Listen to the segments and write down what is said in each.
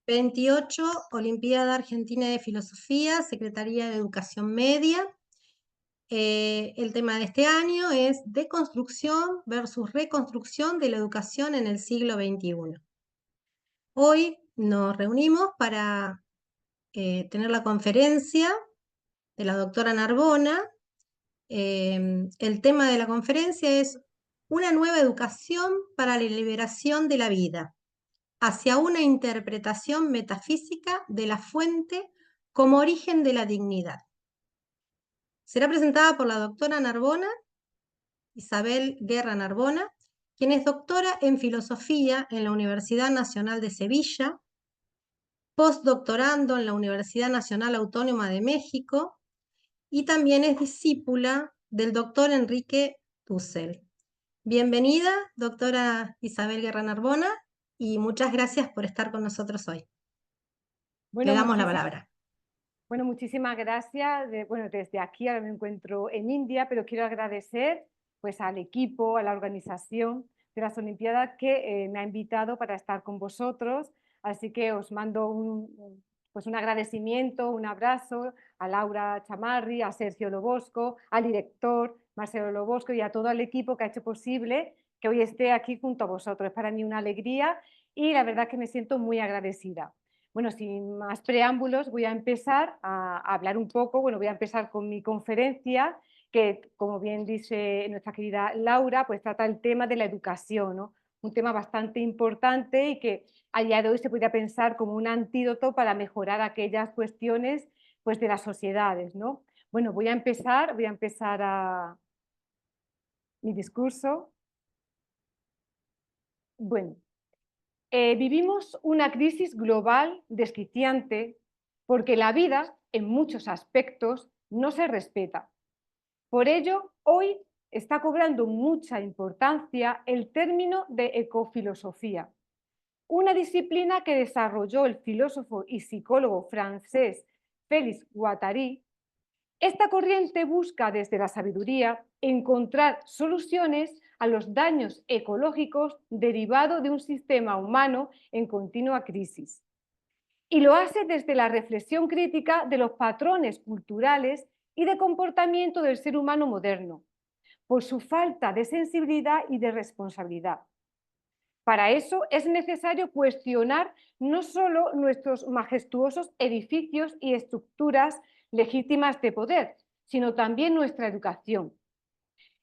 28, Olimpiada Argentina de Filosofía, Secretaría de Educación Media. El tema de este año es deconstrucción versus reconstrucción de la educación en el siglo XXI. Hoy nos reunimos para tener la conferencia de la doctora Narbona. El tema de la conferencia es una nueva educación para la liberación de la vida, hacia una interpretación metafísica de la fuente como origen de la dignidad. Será presentada por la doctora Narbona, Isabel Guerra Narbona, quien es doctora en filosofía en la Universidad Nacional de Sevilla, postdoctorando en la Universidad Nacional Autónoma de México y también es discípula del doctor Enrique Dussel. Bienvenida, doctora Isabel Guerra Narbona, y muchas gracias por estar con nosotros hoy. Le Bueno, damos la palabra. muchísimas gracias. Desde aquí ahora me encuentro en India, pero quiero agradecer pues, al equipo, a la organización de las Olimpiadas que me ha invitado para estar con vosotros. Así que os mando un agradecimiento, un abrazo a Laura Chamarri, a Sergio Lobosco, al director Marcelo Lobosco y a todo el equipo que ha hecho posible que hoy esté aquí junto a vosotros. Es para mí una alegría y la verdad que me siento muy agradecida. Bueno, sin más preámbulos, voy a empezar a hablar un poco, voy a empezar con mi conferencia, que como bien dice nuestra querida Laura, pues trata el tema de la educación, ¿no? Un tema bastante importante y que a día de hoy se podría pensar como un antídoto para mejorar aquellas cuestiones pues, de las sociedades, ¿no? Bueno, voy a empezar mi discurso. Bueno, vivimos una crisis global desquiciante porque la vida, en muchos aspectos, no se respeta. Por ello, hoy está cobrando mucha importancia el término de ecofilosofía, una disciplina que desarrolló el filósofo y psicólogo francés Félix Guattari. Esta corriente busca desde la sabiduría encontrar soluciones a los daños ecológicos derivados de un sistema humano en continua crisis. Y lo hace desde la reflexión crítica de los patrones culturales y de comportamiento del ser humano moderno, por su falta de sensibilidad y de responsabilidad. Para eso es necesario cuestionar no solo nuestros majestuosos edificios y estructuras legítimas de poder, sino también nuestra educación.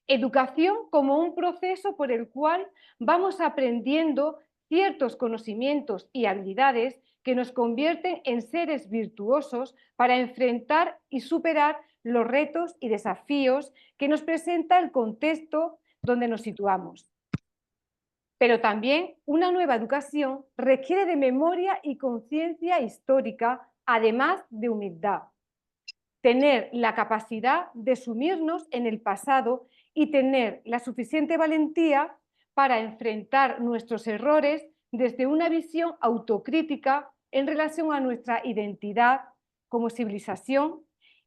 Educación como un proceso por el cual vamos aprendiendo ciertos conocimientos y habilidades que nos convierten en seres virtuosos para enfrentar y superar los retos y desafíos que nos presenta el contexto donde nos situamos. Pero también una nueva educación requiere de memoria y conciencia histórica, además de humildad. Tener la capacidad de sumirnos en el pasado y tener la suficiente valentía para enfrentar nuestros errores desde una visión autocrítica en relación a nuestra identidad como civilización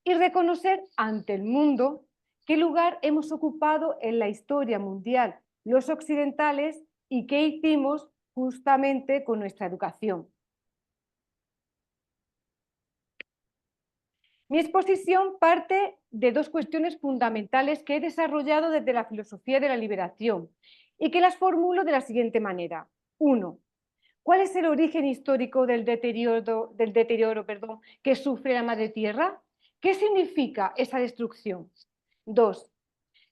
y reconocer ante el mundo qué lugar hemos ocupado en la historia mundial los occidentales y qué hicimos justamente con nuestra educación. Mi exposición parte de dos cuestiones fundamentales que he desarrollado desde la filosofía de la liberación y que las formulo de la siguiente manera. 1. ¿Cuál es el origen histórico del deterioro, que sufre la Madre Tierra? ¿Qué significa esa destrucción? 2.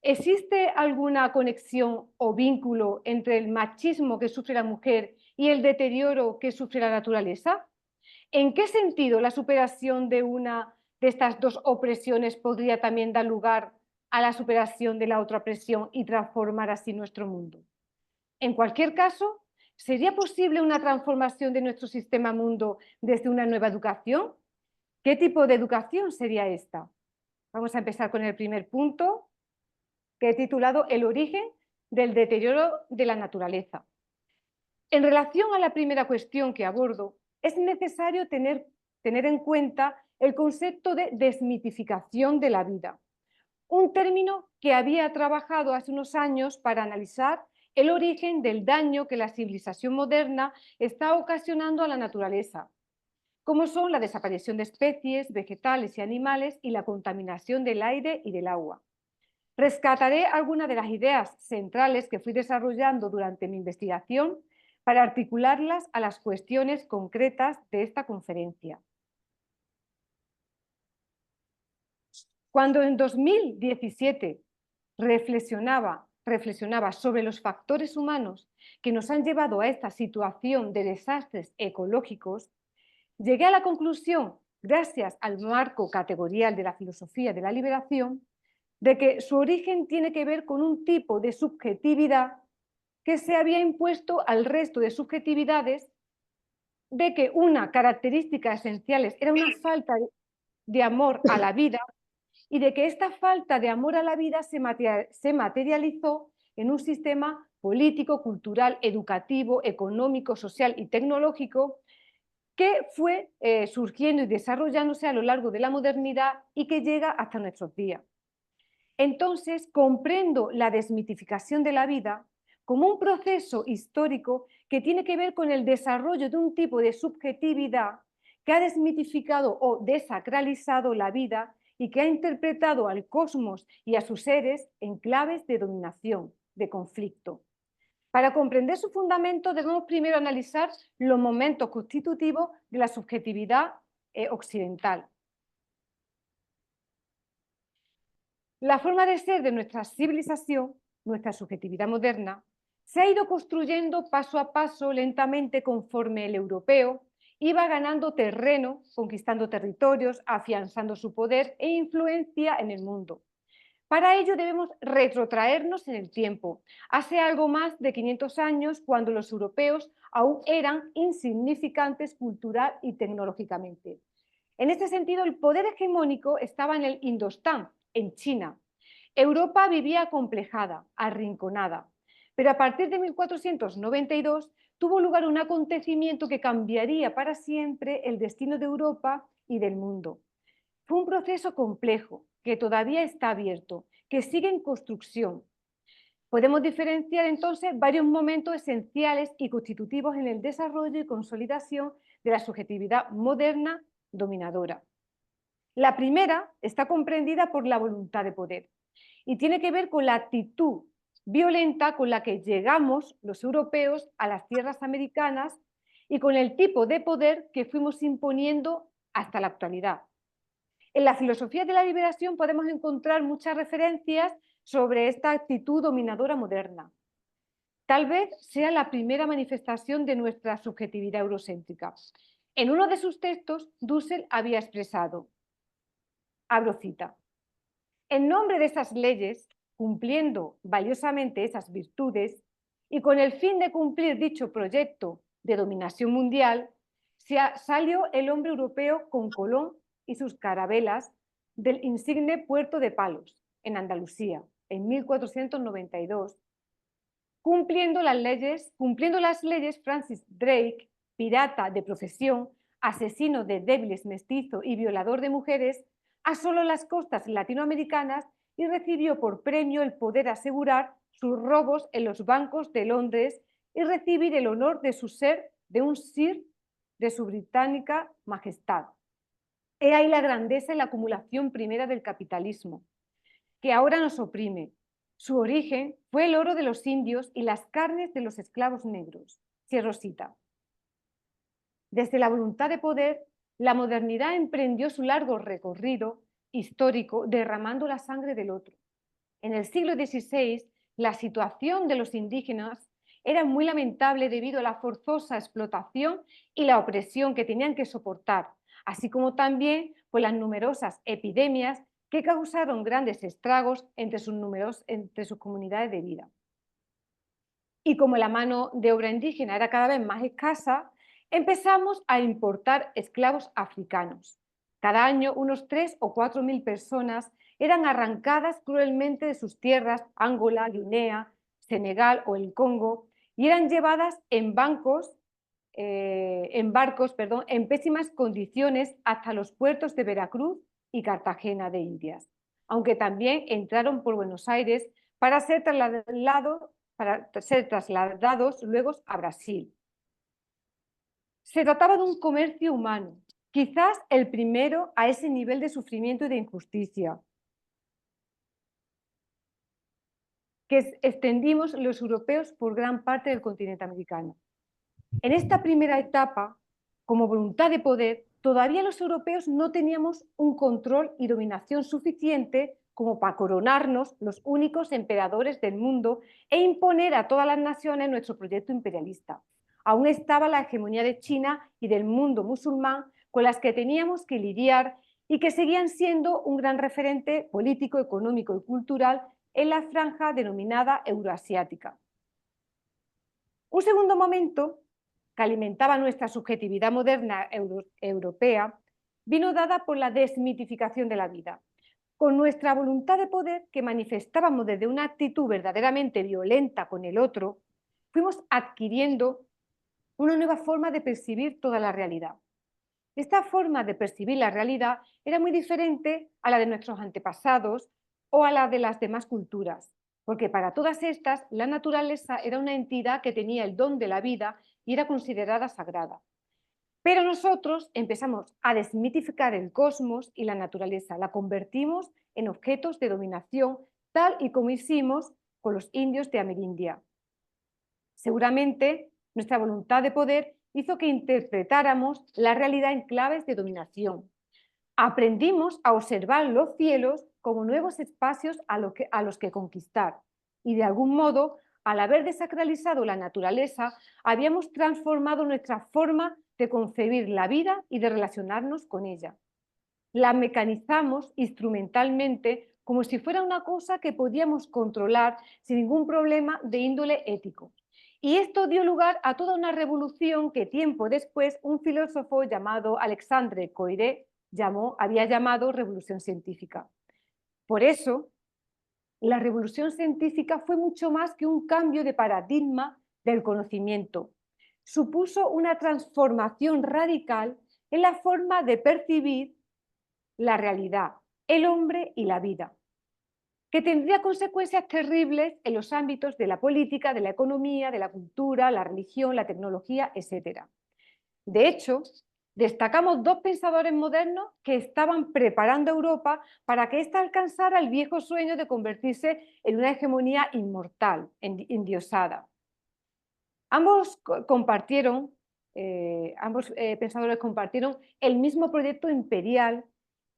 ¿Existe alguna conexión o vínculo entre el machismo que sufre la mujer y el deterioro que sufre la naturaleza? ¿En qué sentido la superación de una de estas dos opresiones podría también dar lugar a la superación de la otra opresión y transformar así nuestro mundo? En cualquier caso, ¿sería posible una transformación de nuestro sistema mundo desde una nueva educación? ¿Qué tipo de educación sería esta? Vamos a empezar con el primer punto, que he titulado El origen del deterioro de la naturaleza. En relación a la primera cuestión que abordo, es necesario tener en cuenta el concepto de desmitificación de la vida, un término que había trabajado hace unos años para analizar el origen del daño que la civilización moderna está ocasionando a la naturaleza, como son la desaparición de especies vegetales y animales y la contaminación del aire y del agua. Rescataré algunas de las ideas centrales que fui desarrollando durante mi investigación para articularlas a las cuestiones concretas de esta conferencia. Cuando en 2017 reflexionaba sobre los factores humanos que nos han llevado a esta situación de desastres ecológicos, llegué a la conclusión, gracias al marco categorial de la filosofía de la liberación, de que su origen tiene que ver con un tipo de subjetividad que se había impuesto al resto de subjetividades, de que una característica esencial era una falta de amor a la vida y de que esta falta de amor a la vida se materializó en un sistema político, cultural, educativo, económico, social y tecnológico que fue surgiendo y desarrollándose a lo largo de la modernidad y que llega hasta nuestros días. Entonces, comprendo la desmitificación de la vida como un proceso histórico que tiene que ver con el desarrollo de un tipo de subjetividad que ha desmitificado o desacralizado la vida y que ha interpretado al cosmos y a sus seres en claves de dominación, de conflicto. Para comprender su fundamento debemos primero analizar los momentos constitutivos de la subjetividad occidental. La forma de ser de nuestra civilización, nuestra subjetividad moderna, se ha ido construyendo paso a paso, lentamente, conforme el europeo iba ganando terreno, conquistando territorios, afianzando su poder e influencia en el mundo. Para ello debemos retrotraernos en el tiempo, hace algo más de 500 años, cuando los europeos aún eran insignificantes cultural y tecnológicamente. En este sentido, el poder hegemónico estaba en el Indostán, en China. Europa vivía acomplejada, arrinconada, pero a partir de 1492 tuvo lugar un acontecimiento que cambiaría para siempre el destino de Europa y del mundo. Fue un proceso complejo, que todavía está abierto, que sigue en construcción. Podemos diferenciar entonces varios momentos esenciales y constitutivos en el desarrollo y consolidación de la subjetividad moderna dominadora. La primera está comprendida por la voluntad de poder y tiene que ver con la actitud violenta con la que llegamos los europeos a las tierras americanas y con el tipo de poder que fuimos imponiendo hasta la actualidad. En la filosofía de la liberación podemos encontrar muchas referencias sobre esta actitud dominadora moderna. Tal vez sea la primera manifestación de nuestra subjetividad eurocéntrica. En uno de sus textos, Dussel había expresado, abro cita, en nombre de esas leyes, cumpliendo valiosamente esas virtudes y con el fin de cumplir dicho proyecto de dominación mundial, salió el hombre europeo con Colón y sus carabelas del insigne puerto de Palos, en Andalucía, en 1492. Cumpliendo las leyes, Francis Drake, pirata de profesión, asesino de débiles, mestizo y violador de mujeres, asoló las costas latinoamericanas y recibió por premio el poder asegurar sus robos en los bancos de Londres y recibir el honor de ser un sir de su británica majestad. He ahí la grandeza y la acumulación primera del capitalismo, que ahora nos oprime. Su origen fue el oro de los indios y las carnes de los esclavos negros. Cierro cita. Desde la voluntad de poder, la modernidad emprendió su largo recorrido histórico derramando la sangre del otro. En el siglo XVI, la situación de los indígenas era muy lamentable debido a la forzosa explotación y la opresión que tenían que soportar, así como también por las numerosas epidemias que causaron grandes estragos entre sus comunidades de vida. Y como la mano de obra indígena era cada vez más escasa, empezamos a importar esclavos africanos. Cada año unos 3.000 o 4.000 personas eran arrancadas cruelmente de sus tierras, Angola, Guinea, Senegal o el Congo, y eran llevadas en barcos en pésimas condiciones hasta los puertos de Veracruz y Cartagena de Indias, aunque también entraron por Buenos Aires para ser trasladados para ser trasladados luego a Brasil. Se trataba de un comercio humano, quizás el primero a ese nivel de sufrimiento y de injusticia, que extendimos los europeos por gran parte del continente americano. En esta primera etapa, como voluntad de poder, todavía los europeos no teníamos un control y dominación suficiente como para coronarnos los únicos emperadores del mundo e imponer a todas las naciones nuestro proyecto imperialista. Aún estaba la hegemonía de China y del mundo musulmán con las que teníamos que lidiar y que seguían siendo un gran referente político, económico y cultural en la franja denominada euroasiática. Un segundo momento que alimentaba nuestra subjetividad moderna europea vino dada por la desmitificación de la vida. Con nuestra voluntad de poder, que manifestábamos desde una actitud verdaderamente violenta con el otro, fuimos adquiriendo una nueva forma de percibir toda la realidad. Esta forma de percibir la realidad era muy diferente a la de nuestros antepasados o a la de las demás culturas, porque para todas estas la naturaleza era una entidad que tenía el don de la vida y era considerada sagrada. Pero nosotros empezamos a desmitificar el cosmos y la naturaleza, la convertimos en objetos de dominación, tal y como hicimos con los indios de Amerindia. Seguramente nuestra voluntad de poder hizo que interpretáramos la realidad en claves de dominación. Aprendimos a observar los cielos como nuevos espacios a los que conquistar y de algún modo, al haber desacralizado la naturaleza, habíamos transformado nuestra forma de concebir la vida y de relacionarnos con ella. La mecanizamos instrumentalmente como si fuera una cosa que podíamos controlar sin ningún problema de índole ético. Y esto dio lugar a toda una revolución que tiempo después un filósofo llamado Alexandre Koyré había llamado revolución científica. Por eso, la revolución científica fue mucho más que un cambio de paradigma del conocimiento. Supuso una transformación radical en la forma de percibir la realidad, el hombre y la vida, que tendría consecuencias terribles en los ámbitos de la política, de la economía, de la cultura, la religión, la tecnología, etc. De hecho, destacamos dos pensadores modernos que estaban preparando a Europa para que ésta alcanzara el viejo sueño de convertirse en una hegemonía inmortal, endiosada. Ambos pensadores compartieron el mismo proyecto imperial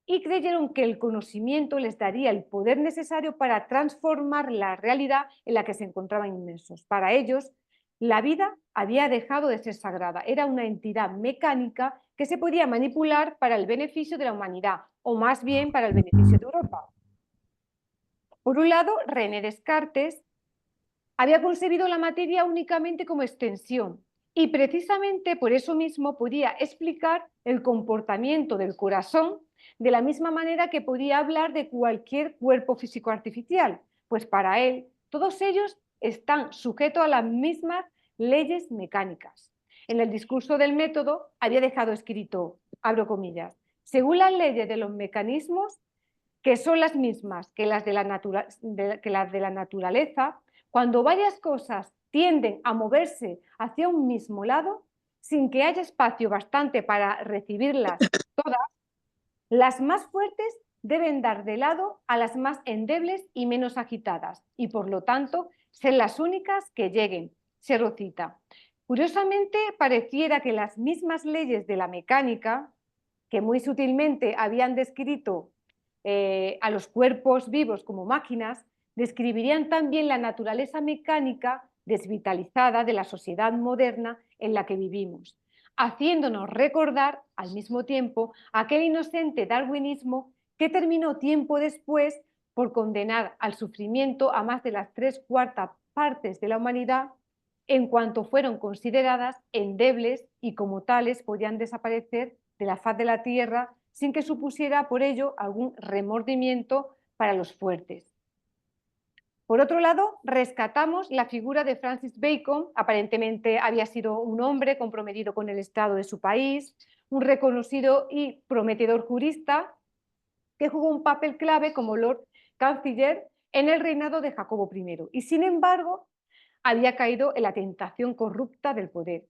y creyeron que el conocimiento les daría el poder necesario para transformar la realidad en la que se encontraban inmersos. Para ellos, la vida había dejado de ser sagrada, era una entidad mecánica que se podía manipular para el beneficio de la humanidad, o más bien para el beneficio de Europa. Por un lado, René Descartes había concebido la materia únicamente como extensión y precisamente por eso mismo podía explicar el comportamiento del corazón de la misma manera que podía hablar de cualquier cuerpo físico artificial, pues para él todos ellos están sujetos a las mismas leyes mecánicas. En el discurso del método había dejado escrito, abro comillas, según las leyes de los mecanismos, que son las mismas que las de la naturaleza, cuando varias cosas tienden a moverse hacia un mismo lado, sin que haya espacio bastante para recibirlas todas, las más fuertes deben dar de lado a las más endebles y menos agitadas, y por lo tanto ser las únicas que lleguen, se recita. Curiosamente, pareciera que las mismas leyes de la mecánica, que muy sutilmente habían descrito a los cuerpos vivos como máquinas, describirían también la naturaleza mecánica desvitalizada de la sociedad moderna en la que vivimos, haciéndonos recordar al mismo tiempo aquel inocente darwinismo que terminó tiempo después por condenar al sufrimiento a más de las 3/4 partes de la humanidad en cuanto fueron consideradas endebles y como tales podían desaparecer de la faz de la tierra sin que supusiera por ello algún remordimiento para los fuertes. Por otro lado, rescatamos la figura de Francis Bacon, aparentemente había sido un hombre comprometido con el Estado de su país, un reconocido y prometedor jurista que jugó un papel clave como Lord Canciller en el reinado de Jacobo I. Y sin embargo, había caído en la tentación corrupta del poder.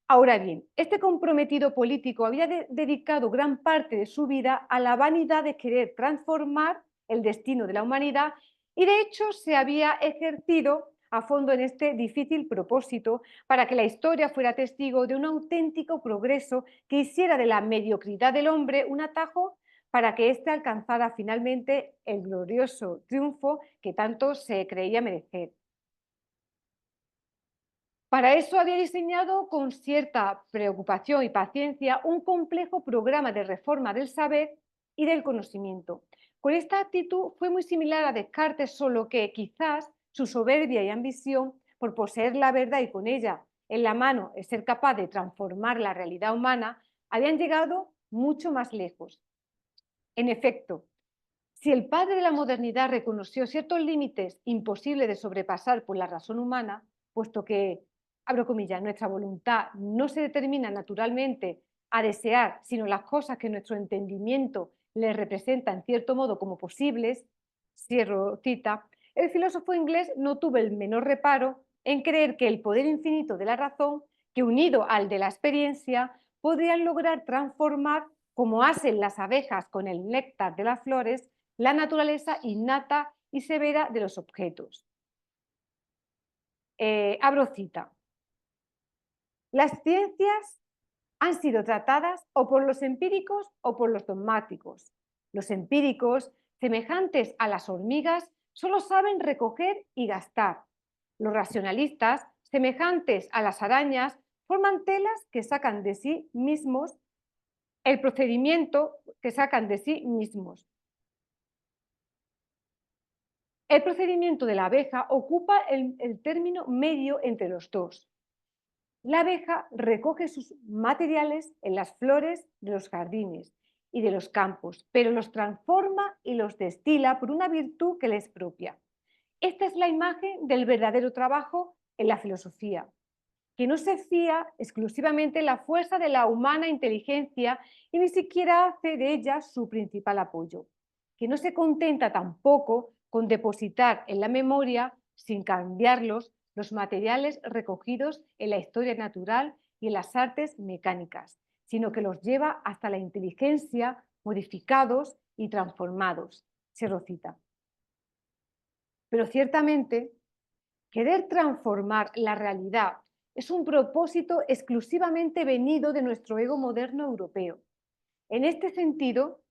Ahora bien, este comprometido político había dedicado gran parte de su vida a la vanidad de querer transformar el destino de la humanidad y de hecho se había ejercido a fondo en este difícil propósito para que la historia fuera testigo de un auténtico progreso que hiciera de la mediocridad del hombre un atajo para que éste alcanzara finalmente el glorioso triunfo que tanto se creía merecer. Para eso había diseñado con cierta preocupación y paciencia un complejo programa de reforma del saber y del conocimiento. Con esta actitud fue muy similar a Descartes, solo que quizás su soberbia y ambición por poseer la verdad y con ella en la mano el ser capaz de transformar la realidad humana habían llegado mucho más lejos. En efecto, si el padre de la modernidad reconoció ciertos límites imposibles de sobrepasar por la razón humana, puesto que, abro comillas, nuestra voluntad no se determina naturalmente a desear, sino las cosas que nuestro entendimiento les representa en cierto modo como posibles, cierro cita, el filósofo inglés no tuvo el menor reparo en creer que el poder infinito de la razón, que unido al de la experiencia, podrían lograr transformar, como hacen las abejas con el néctar de las flores, la naturaleza innata y severa de los objetos. Abro cita. Las ciencias han sido tratadas o por los empíricos o por los dogmáticos. Los empíricos, semejantes a las hormigas, solo saben recoger y gastar. Los racionalistas, semejantes a las arañas, forman telas que sacan de sí mismos el procedimiento que sacan de sí mismos. El procedimiento de la abeja ocupa el término medio entre los dos. La abeja recoge sus materiales en las flores de los jardines y de los campos, pero los transforma y los destila por una virtud que le es propia. Esta es la imagen del verdadero trabajo en la filosofía, que no se fía exclusivamente en la fuerza de la humana inteligencia y ni siquiera hace de ella su principal apoyo, que no se contenta tampoco con depositar en la memoria, sin cambiarlos, los materiales recogidos en la historia natural y en las artes mecánicas, sino que los lleva hasta la inteligencia, modificados y transformados. Cierro cita. Pero ciertamente, querer transformar la realidad es un propósito exclusivamente venido de nuestro ego moderno europeo. En este sentido,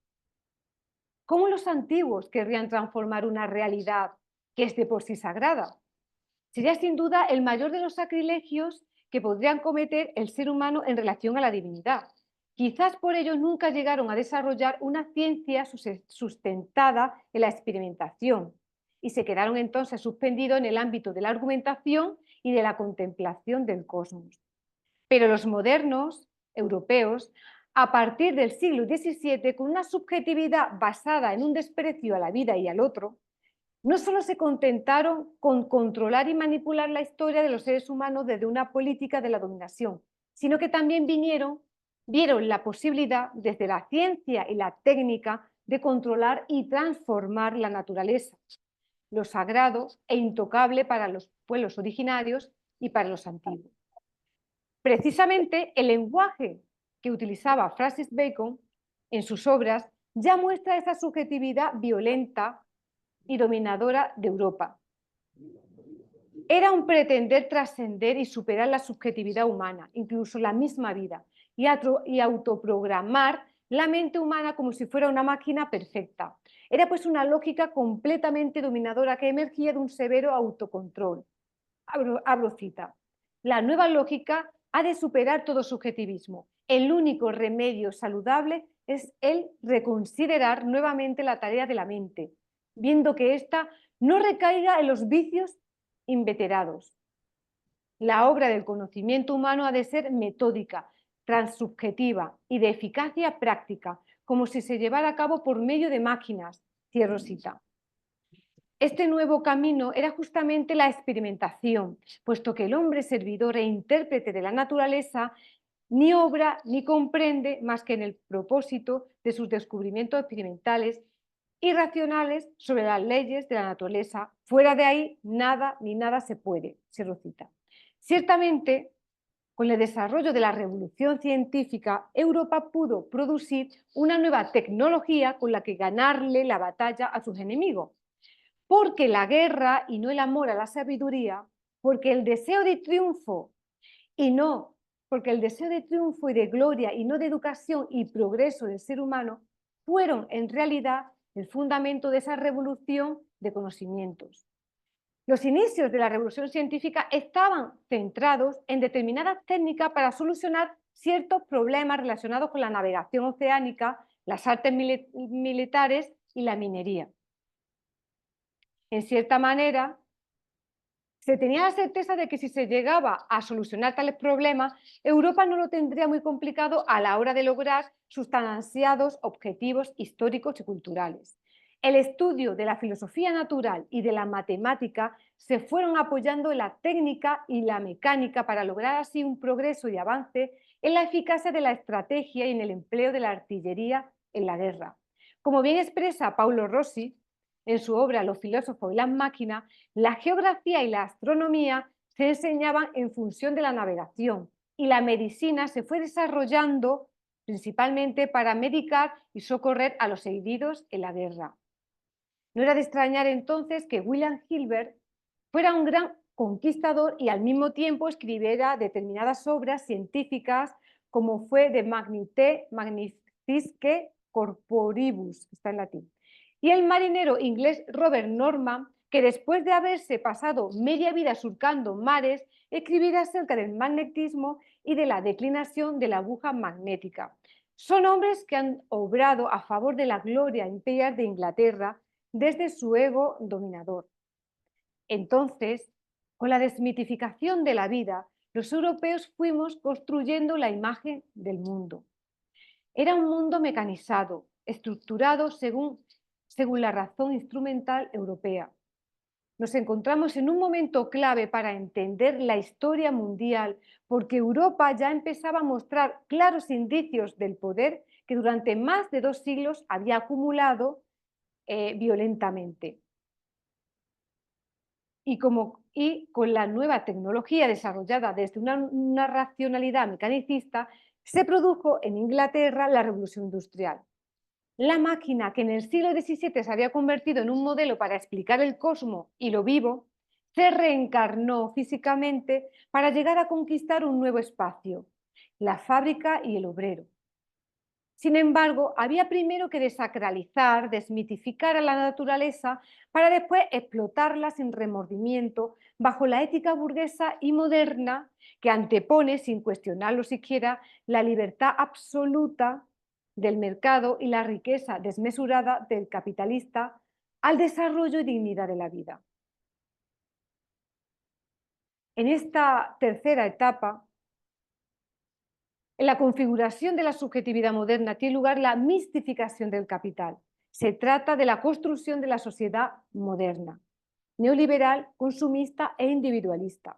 ¿cómo los antiguos querrían transformar una realidad que es de por sí sagrada? Sería sin duda el mayor de los sacrilegios que podrían cometer el ser humano en relación a la divinidad. Quizás por ello nunca llegaron a desarrollar una ciencia sustentada en la experimentación y se quedaron entonces suspendidos en el ámbito de la argumentación y de la contemplación del cosmos. Pero los modernos europeos, a partir del siglo XVII, con una subjetividad basada en un desprecio a la vida y al otro, no solo se contentaron con controlar y manipular la historia de los seres humanos desde una política de la dominación, sino que también vieron la posibilidad desde la ciencia y la técnica de controlar y transformar la naturaleza, lo sagrado e intocable para los pueblos originarios y para los antiguos. Precisamente el lenguaje que utilizaba Francis Bacon en sus obras ya muestra esa subjetividad violenta y dominadora de Europa. Era un pretender trascender y superar la subjetividad humana, incluso la misma vida, y autoprogramar la mente humana como si fuera una máquina perfecta. Era pues una lógica completamente dominadora que emergía de un severo autocontrol. Abro cita. La nueva lógica ha de superar todo subjetivismo. El único remedio saludable es el reconsiderar nuevamente la tarea de la mente, viendo que ésta no recaiga en los vicios inveterados. La obra del conocimiento humano ha de ser metódica, transsubjetiva y de eficacia práctica, como si se llevara a cabo por medio de máquinas. Cierro cita. Este nuevo camino era justamente la experimentación, puesto que el hombre servidor e intérprete de la naturaleza ni obra ni comprende más que en el propósito de sus descubrimientos experimentales irracionales sobre las leyes de la naturaleza. Fuera de ahí, nada ni nada se puede, se lo cita. Ciertamente, con el desarrollo de la revolución científica, Europa pudo producir una nueva tecnología con la que ganarle la batalla a sus enemigos. Porque la guerra y no el amor a la sabiduría, porque el deseo de triunfo y no, porque el deseo de triunfo y de gloria y no de educación y progreso del ser humano fueron en realidad el fundamento de esa revolución de conocimientos. Los inicios de la revolución científica estaban centrados en determinadas técnicas para solucionar ciertos problemas relacionados con la navegación oceánica, las artes militares y la minería. En cierta manera, se tenía la certeza de que si se llegaba a solucionar tales problemas, Europa no lo tendría muy complicado a la hora de lograr sus tan ansiados objetivos históricos y culturales. El estudio de la filosofía natural y de la matemática se fueron apoyando en la técnica y la mecánica para lograr así un progreso y avance en la eficacia de la estrategia y en el empleo de la artillería en la guerra. Como bien expresa Paulo Rossi en su obra Los filósofos y las máquinas, la geografía y la astronomía se enseñaban en función de la navegación y la medicina se fue desarrollando principalmente para medicar y socorrer a los heridos en la guerra. No era de extrañar entonces que William Gilbert fuera un gran conquistador y al mismo tiempo escribiera determinadas obras científicas como fue De Magnificisque Corporibus, está en latín. Y el marinero inglés Robert Norman, que después de haberse pasado media vida surcando mares, escribirá acerca del magnetismo y de la declinación de la aguja magnética. Son hombres que han obrado a favor de la gloria imperial de Inglaterra desde su ego dominador. Entonces, con la desmitificación de la vida, los europeos fuimos construyendo la imagen del mundo. Era un mundo mecanizado, estructurado según la razón instrumental europea. Nos encontramos en un momento clave para entender la historia mundial, porque Europa ya empezaba a mostrar claros indicios del poder que durante más de 2 siglos había acumulado violentamente. Y con la nueva tecnología desarrollada desde una racionalidad mecanicista, se produjo en Inglaterra la Revolución Industrial. La máquina, que en el siglo XVII se había convertido en un modelo para explicar el cosmos y lo vivo, se reencarnó físicamente para llegar a conquistar un nuevo espacio, la fábrica y el obrero. Sin embargo, había primero que desacralizar, desmitificar a la naturaleza para después explotarla sin remordimiento bajo la ética burguesa y moderna que antepone, sin cuestionarlo siquiera, la libertad absoluta del mercado y la riqueza desmesurada del capitalista al desarrollo y dignidad de la vida. En esta tercera etapa, en la configuración de la subjetividad moderna tiene lugar la mistificación del capital. Se trata de la construcción de la sociedad moderna, neoliberal, consumista e individualista.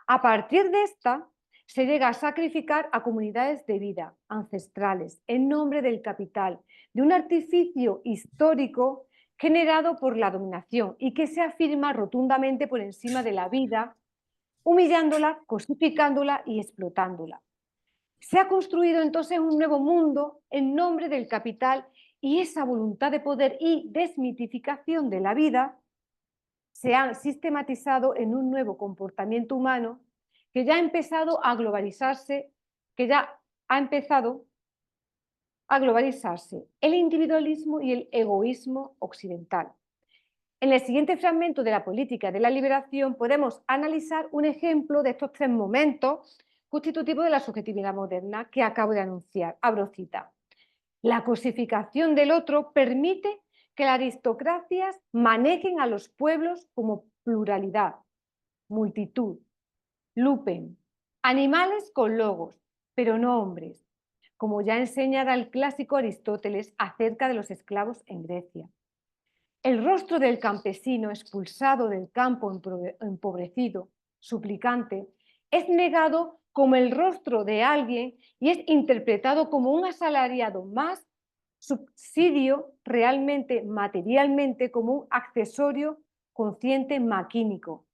A partir de esta, se llega a sacrificar a comunidades de vida ancestrales en nombre del capital, de un artificio histórico generado por la dominación y que se afirma rotundamente por encima de la vida, humillándola, cosificándola y explotándola. Se ha construido entonces un nuevo mundo en nombre del capital y esa voluntad de poder y desmitificación de la vida se han sistematizado en un nuevo comportamiento humano que ya ha empezado a globalizarse, el individualismo y el egoísmo occidental. En el siguiente fragmento de la política de la liberación podemos analizar un ejemplo de estos 3 momentos constitutivo de la subjetividad moderna que acabo de anunciar. Abro cita. La cosificación del otro permite que las aristocracias manejen a los pueblos como pluralidad, multitud, lupen, animales con logos, pero no hombres, como ya enseñara el clásico Aristóteles acerca de los esclavos en Grecia. El rostro del campesino expulsado del campo empobrecido, suplicante, es negado como el rostro de alguien y es interpretado como un asalariado más subsidio realmente, materialmente, como un accesorio consciente maquínico.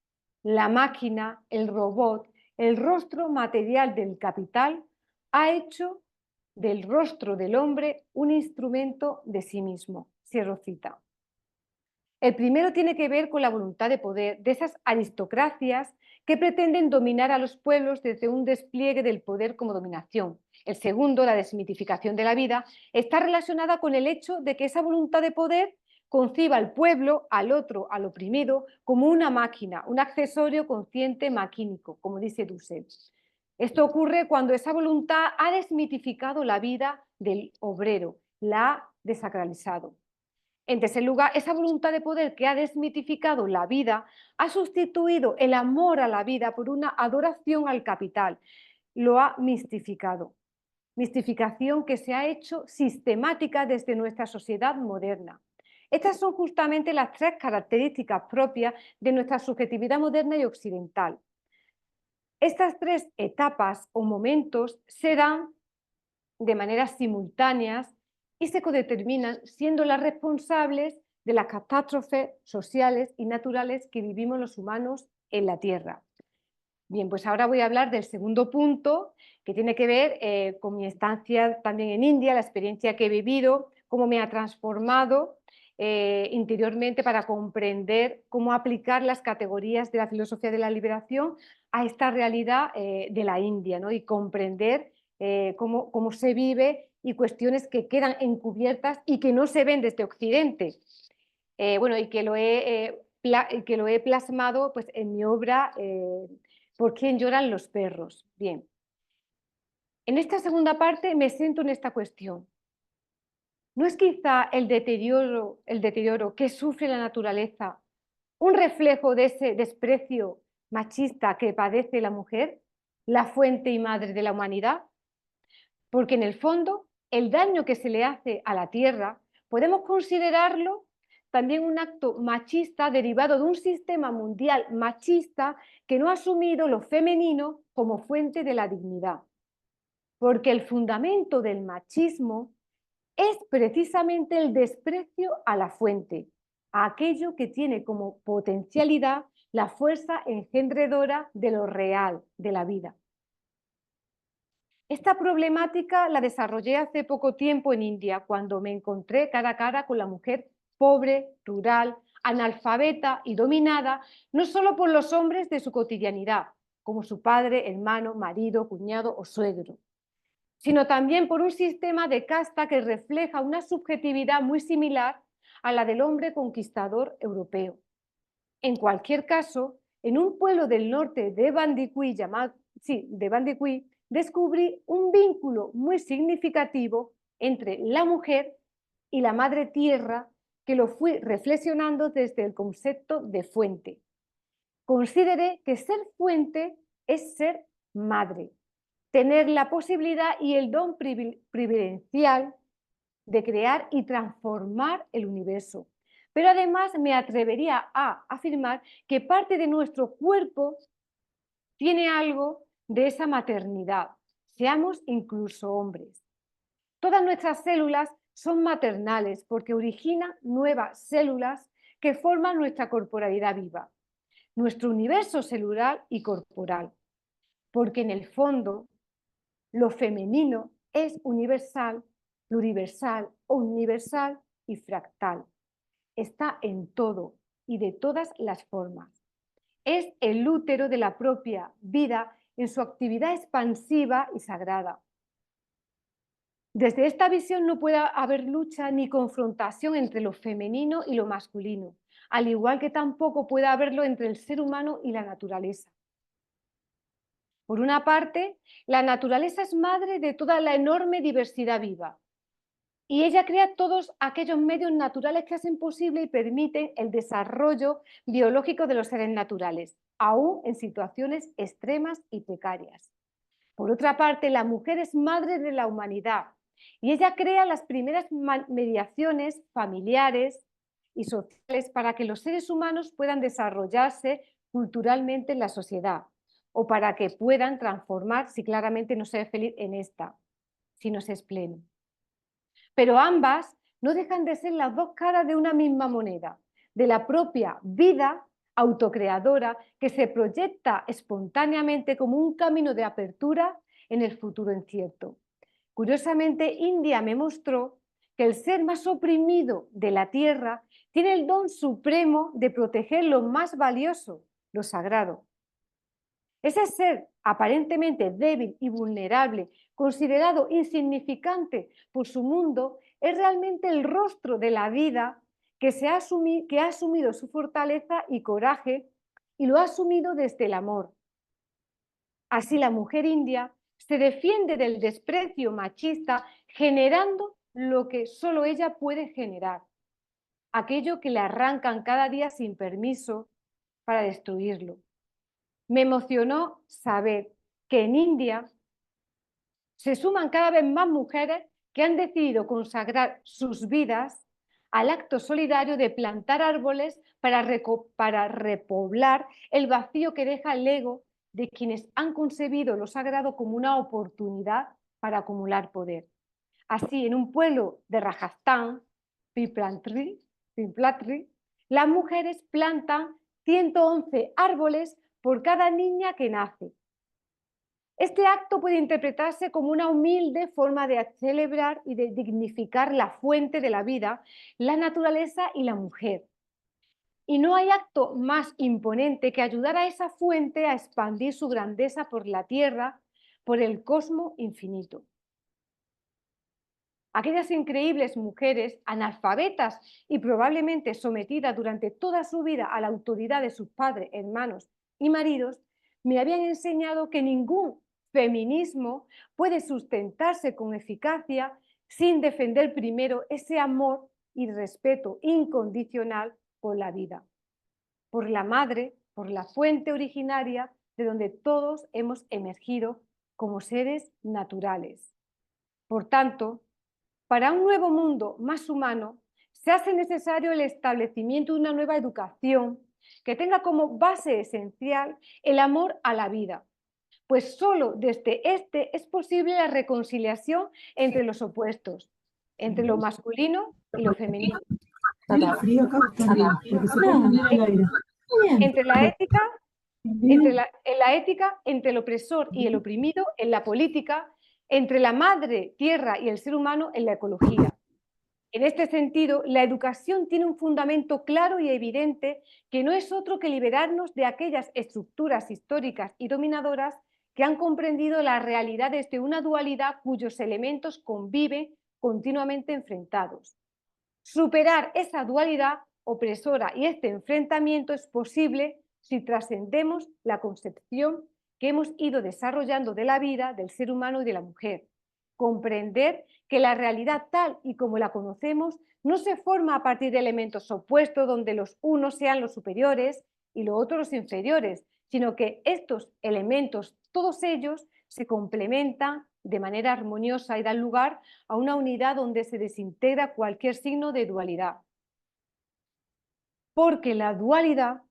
La máquina, el robot, el rostro material del capital ha hecho del rostro del hombre un instrumento de sí mismo. Cierro cita. El primero tiene que ver con la voluntad de poder de esas aristocracias que pretenden dominar a los pueblos desde un despliegue del poder como dominación. El segundo, la desmitificación de la vida, está relacionada con el hecho de que esa voluntad de poder conciba al pueblo, al otro, al oprimido, como una máquina, un accesorio consciente maquínico, como dice Dussel. Esto ocurre cuando esa voluntad ha desmitificado la vida del obrero, la ha desacralizado. En tercer lugar, esa voluntad de poder que ha desmitificado la vida ha sustituido el amor a la vida por una adoración al capital. Lo ha mistificado. Mistificación que se ha hecho sistemática desde nuestra sociedad moderna. Estas son justamente las tres características propias de nuestra subjetividad moderna y occidental. Estas tres etapas o momentos se dan de manera simultáneas y se codeterminan siendo las responsables de las catástrofes sociales y naturales que vivimos los humanos en la Tierra. Bien, pues ahora voy a hablar del segundo punto, que tiene que ver con mi estancia también en India, la experiencia que he vivido, cómo me ha transformado interiormente para comprender cómo aplicar las categorías de la filosofía de la liberación a esta realidad de la India, ¿no? Y comprender cómo se vive y cuestiones que quedan encubiertas y que no se ven desde Occidente. Bueno, y que lo he plasmado pues, en mi obra ¿Por quién lloran los perros? Bien. En esta segunda parte me centro en esta cuestión. ¿No es quizá el deterioro que sufre la naturaleza un reflejo de ese desprecio machista que padece la mujer, la fuente y madre de la humanidad? Porque en el fondo, el daño que se le hace a la tierra podemos considerarlo también un acto machista derivado de un sistema mundial machista que no ha asumido lo femenino como fuente de la dignidad. Porque el fundamento del machismo es precisamente el desprecio a la fuente, a aquello que tiene como potencialidad la fuerza engendredora de lo real, de la vida. Esta problemática la desarrollé hace poco tiempo en India, cuando me encontré cara a cara con la mujer pobre, rural, analfabeta y dominada, no solo por los hombres de su cotidianidad, como su padre, hermano, marido, cuñado o suegro, sino también por un sistema de casta que refleja una subjetividad muy similar a la del hombre conquistador europeo. En cualquier caso, en un pueblo del norte de Bandicui, descubrí un vínculo muy significativo entre la mujer y la madre tierra, que lo fui reflexionando desde el concepto de fuente. Consideré que ser fuente es ser madre, tener la posibilidad y el don privilegial de crear y transformar el universo. Pero además me atrevería a afirmar que parte de nuestro cuerpo tiene algo de esa maternidad, seamos incluso hombres. Todas nuestras células son maternales porque originan nuevas células que forman nuestra corporalidad viva, nuestro universo celular y corporal, porque en el fondo lo femenino es universal, pluriversal, universal y fractal. Está en todo y de todas las formas. Es el útero de la propia vida en su actividad expansiva y sagrada. Desde esta visión no puede haber lucha ni confrontación entre lo femenino y lo masculino, al igual que tampoco puede haberlo entre el ser humano y la naturaleza. Por una parte, la naturaleza es madre de toda la enorme diversidad viva, y ella crea todos aquellos medios naturales que hacen posible y permiten el desarrollo biológico de los seres naturales, aún en situaciones extremas y precarias. Por otra parte, la mujer es madre de la humanidad y ella crea las primeras mediaciones familiares y sociales para que los seres humanos puedan desarrollarse culturalmente en la sociedad o para que puedan transformar si claramente no se es feliz en esta, si no se es pleno. pero ambas no dejan de ser las dos caras de una misma moneda, de la propia vida autocreadora que se proyecta espontáneamente como un camino de apertura en el futuro incierto. Curiosamente, India me mostró que el ser más oprimido de la tierra tiene el don supremo de proteger lo más valioso, lo sagrado. Ese ser aparentemente débil y vulnerable, considerado insignificante por su mundo, es realmente el rostro de la vida que ha asumido su fortaleza y coraje y lo ha asumido desde el amor. Así la mujer india se defiende del desprecio machista generando lo que solo ella puede generar, aquello que le arrancan cada día sin permiso para destruirlo. Me emocionó saber que en India se suman cada vez más mujeres que han decidido consagrar sus vidas al acto solidario de plantar árboles para repoblar el vacío que deja el ego de quienes han concebido lo sagrado como una oportunidad para acumular poder. Así, en un pueblo de Rajasthan, Piplatri, las mujeres plantan 111 árboles por cada niña que nace. Este acto puede interpretarse como una humilde forma de celebrar y de dignificar la fuente de la vida, la naturaleza y la mujer. Y no hay acto más imponente que ayudar a esa fuente a expandir su grandeza por la tierra, por el cosmos infinito. Aquellas increíbles mujeres, analfabetas y probablemente sometidas durante toda su vida a la autoridad de sus padres, hermanos y maridos, me habían enseñado que ningún feminismo puede sustentarse con eficacia sin defender primero ese amor y respeto incondicional por la vida, por la madre, por la fuente originaria de donde todos hemos emergido como seres naturales. Por tanto, para un nuevo mundo más humano, se hace necesario el establecimiento de una nueva educación que tenga como base esencial el amor a la vida, pues solo desde este es posible la reconciliación entre los opuestos, entre lo masculino y lo femenino. Entre la ética, entre el opresor y el oprimido en la política, entre la madre tierra y el ser humano en la ecología. En este sentido, la educación tiene un fundamento claro y evidente que no es otro que liberarnos de aquellas estructuras históricas y dominadoras que han comprendido la realidad desde una dualidad cuyos elementos conviven continuamente enfrentados. Superar esa dualidad opresora y este enfrentamiento es posible si trascendemos la concepción que hemos ido desarrollando de la vida, del ser humano y de la mujer. Comprender que la realidad tal y como la conocemos no se forma a partir de elementos opuestos donde los unos sean los superiores y los otros los inferiores, sino que estos elementos, todos ellos, se complementan de manera armoniosa y dan lugar a una unidad donde se desintegra cualquier signo de dualidad. Porque la dualidad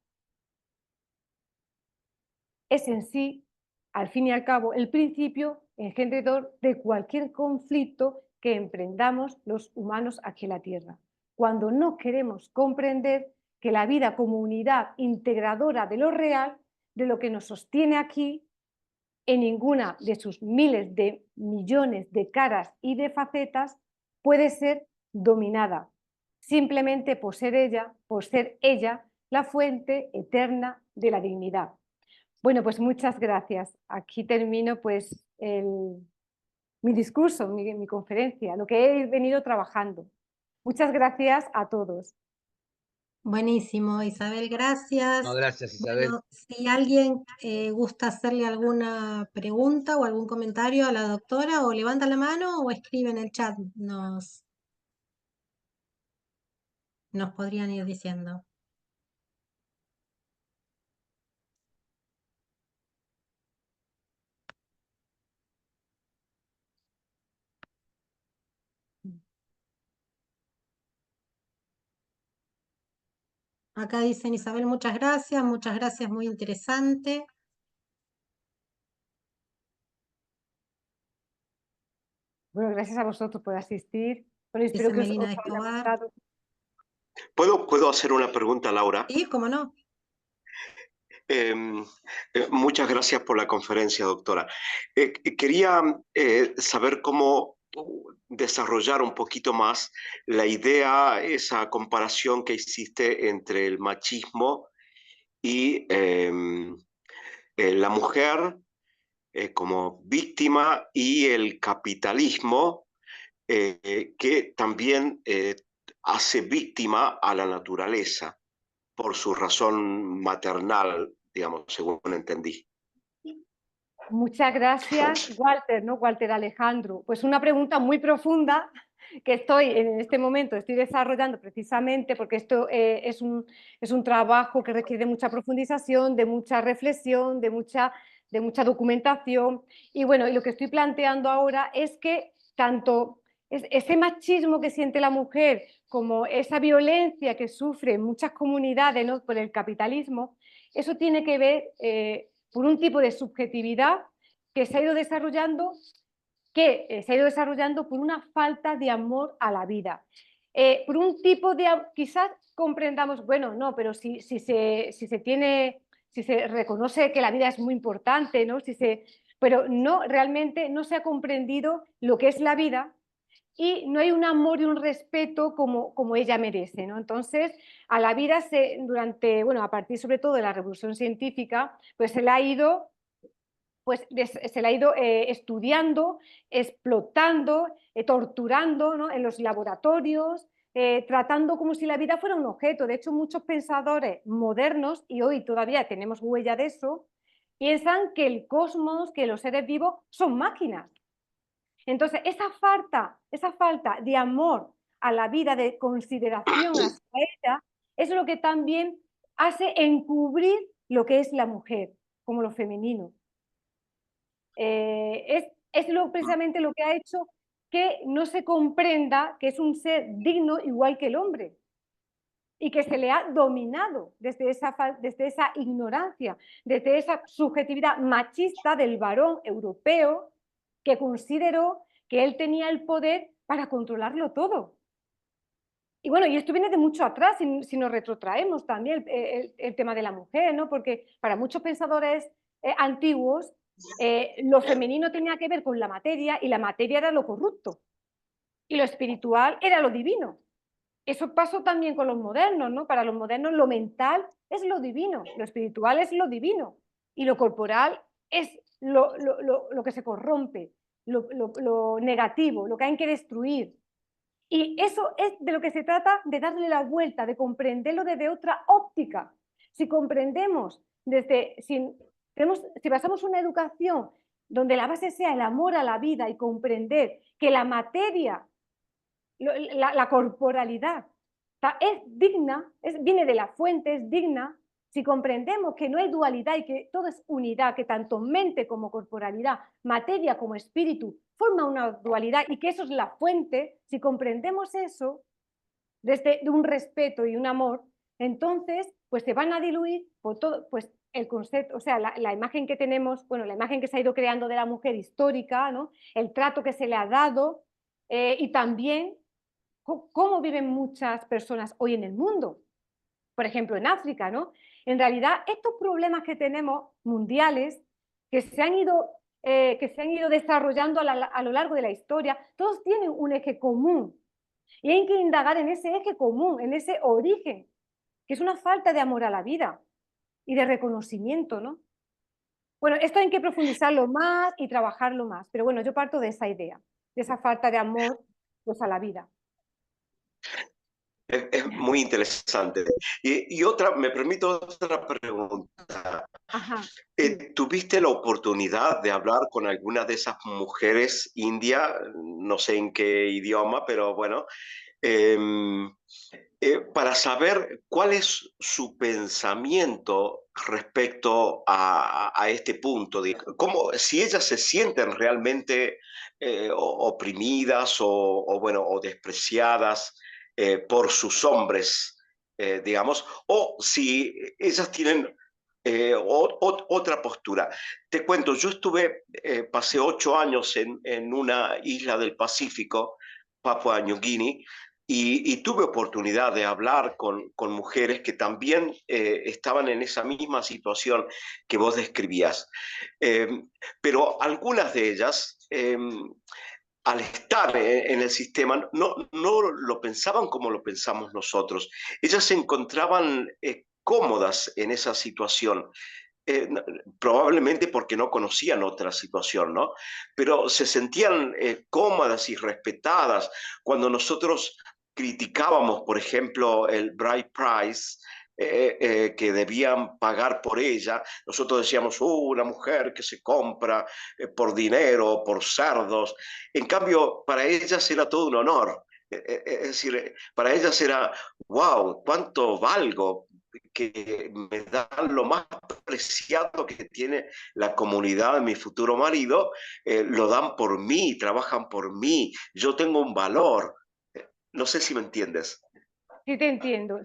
es en sí, al fin y al cabo, el principio engendrador de cualquier conflicto que emprendamos los humanos aquí en la Tierra. Cuando no queremos comprender que la vida como unidad integradora de lo real, de lo que nos sostiene aquí, en ninguna de sus miles de millones de caras y de facetas puede ser dominada, simplemente por ser ella la fuente eterna de la dignidad. Bueno, pues muchas gracias. Aquí termino pues mi discurso, mi conferencia, lo que he venido trabajando. Muchas gracias a todos. Buenísimo, Isabel, gracias. No, gracias, Isabel. Bueno, si alguien gusta hacerle alguna pregunta o algún comentario a la doctora, o levanta la mano o escribe en el chat, nos podrían ir diciendo. Acá dicen Isabel, muchas gracias, muy interesante. Bueno, gracias a vosotros por asistir. Bueno, espero dice que os Melina de haya Escobar. gustado. ¿Puedo hacer una pregunta, Laura? Sí, cómo no. Eh, Muchas gracias por la conferencia, doctora. Quería saber cómo desarrollar un poquito más la idea, esa comparación que hiciste entre el machismo y la mujer como víctima y el capitalismo que también hace víctima a la naturaleza por su razón maternal, digamos, según entendí. Muchas gracias, Walter, ¿no? Walter Alejandro. Pues una pregunta muy profunda que estoy en este momento, estoy desarrollando precisamente porque esto es un trabajo que requiere de mucha profundización, de mucha reflexión, de mucha documentación. Y bueno, y lo que estoy planteando ahora es que tanto ese machismo que siente la mujer como esa violencia que sufre en muchas comunidades, ¿no?, por el capitalismo, eso tiene que ver por un tipo de subjetividad que se ha ido desarrollando, por una falta de amor a la vida. Por un tipo de, quizás comprendamos, bueno, no, pero si se reconoce que la vida es muy importante, ¿no? Pero no, realmente no se ha comprendido lo que es la vida y no hay un amor y un respeto como ella merece, ¿no? Entonces, a la vida a partir sobre todo de la revolución científica, pues se la ha ido estudiando, explotando, torturando, ¿no?, en los laboratorios, tratando como si la vida fuera un objeto. De hecho, muchos pensadores modernos, y hoy todavía tenemos huella de eso, piensan que el cosmos, que los seres vivos son máquinas. Entonces, esa falta de amor a la vida, de consideración hacia ella, es lo que también hace encubrir lo que es la mujer, como lo femenino. Precisamente lo que ha hecho que no se comprenda que es un ser digno igual que el hombre y que se le ha dominado desde esa ignorancia, desde esa subjetividad machista del varón europeo que consideró que él tenía el poder para controlarlo todo. Y bueno, y esto viene de mucho atrás, si nos retrotraemos también el tema de la mujer, ¿no? Porque para muchos pensadores antiguos, lo femenino tenía que ver con la materia y la materia era lo corrupto y lo espiritual era lo divino. Eso pasó también con los modernos, ¿no? Para los modernos lo mental es lo divino, lo espiritual es lo divino y lo corporal es lo que se corrompe, lo negativo, lo que hay que destruir. Y eso es de lo que se trata, de darle la vuelta, de comprenderlo desde otra óptica. Si comprendemos si basamos una educación donde la base sea el amor a la vida y comprender que la materia, la corporalidad, es digna, viene de la fuente, es digna. Si comprendemos que no hay dualidad y que todo es unidad, que tanto mente como corporalidad, materia como espíritu, forma una dualidad y que eso es la fuente, si comprendemos eso desde de un respeto y un amor, entonces pues se van a diluir por todo, pues el concepto, o sea, la imagen que tenemos, bueno, la imagen que se ha ido creando de la mujer histórica, ¿no?, el trato que se le ha dado y también cómo viven muchas personas hoy en el mundo, por ejemplo, en África, ¿no? En realidad, estos problemas que tenemos mundiales, que se han ido desarrollando a lo largo de la historia, todos tienen un eje común. Y hay que indagar en ese eje común, en ese origen, que es una falta de amor a la vida y de reconocimiento, ¿no? Bueno, esto hay que profundizarlo más y trabajarlo más, pero bueno, yo parto de esa idea, de esa falta de amor, pues, a la vida. Es muy interesante. Y otra, me permito otra pregunta. Ajá, sí. ¿Tuviste la oportunidad de hablar con alguna de esas mujeres india? No sé en qué idioma, pero bueno, em, para saber cuál es su pensamiento respecto a este punto, de cómo, si ellas se sienten realmente oprimidas bueno, o despreciadas por sus hombres, digamos, o si ellas tienen otra postura. Te cuento, yo pasé 8 años en una isla del Pacífico Papua New Guinea y tuve oportunidad de hablar con mujeres que también estaban en esa misma situación que vos describías. Eh, pero algunas de ellas, al estar en el sistema, no lo pensaban como lo pensamos nosotros. Ellas se encontraban cómodas en esa situación. Probablemente porque no conocían otra situación, ¿no? Pero se sentían cómodas y respetadas cuando nosotros criticábamos, por ejemplo, el bride price que debían pagar por ella. Nosotros decíamos, una mujer que se compra por dinero, por cerdos. En cambio, para ellas era todo un honor. Es decir, para ellas era, wow, ¿cuánto valgo? Que me dan lo más preciado que tiene la comunidad de mi futuro marido, lo dan por mí, trabajan por mí, yo tengo un valor. No sé si me entiendes. Sí te entiendo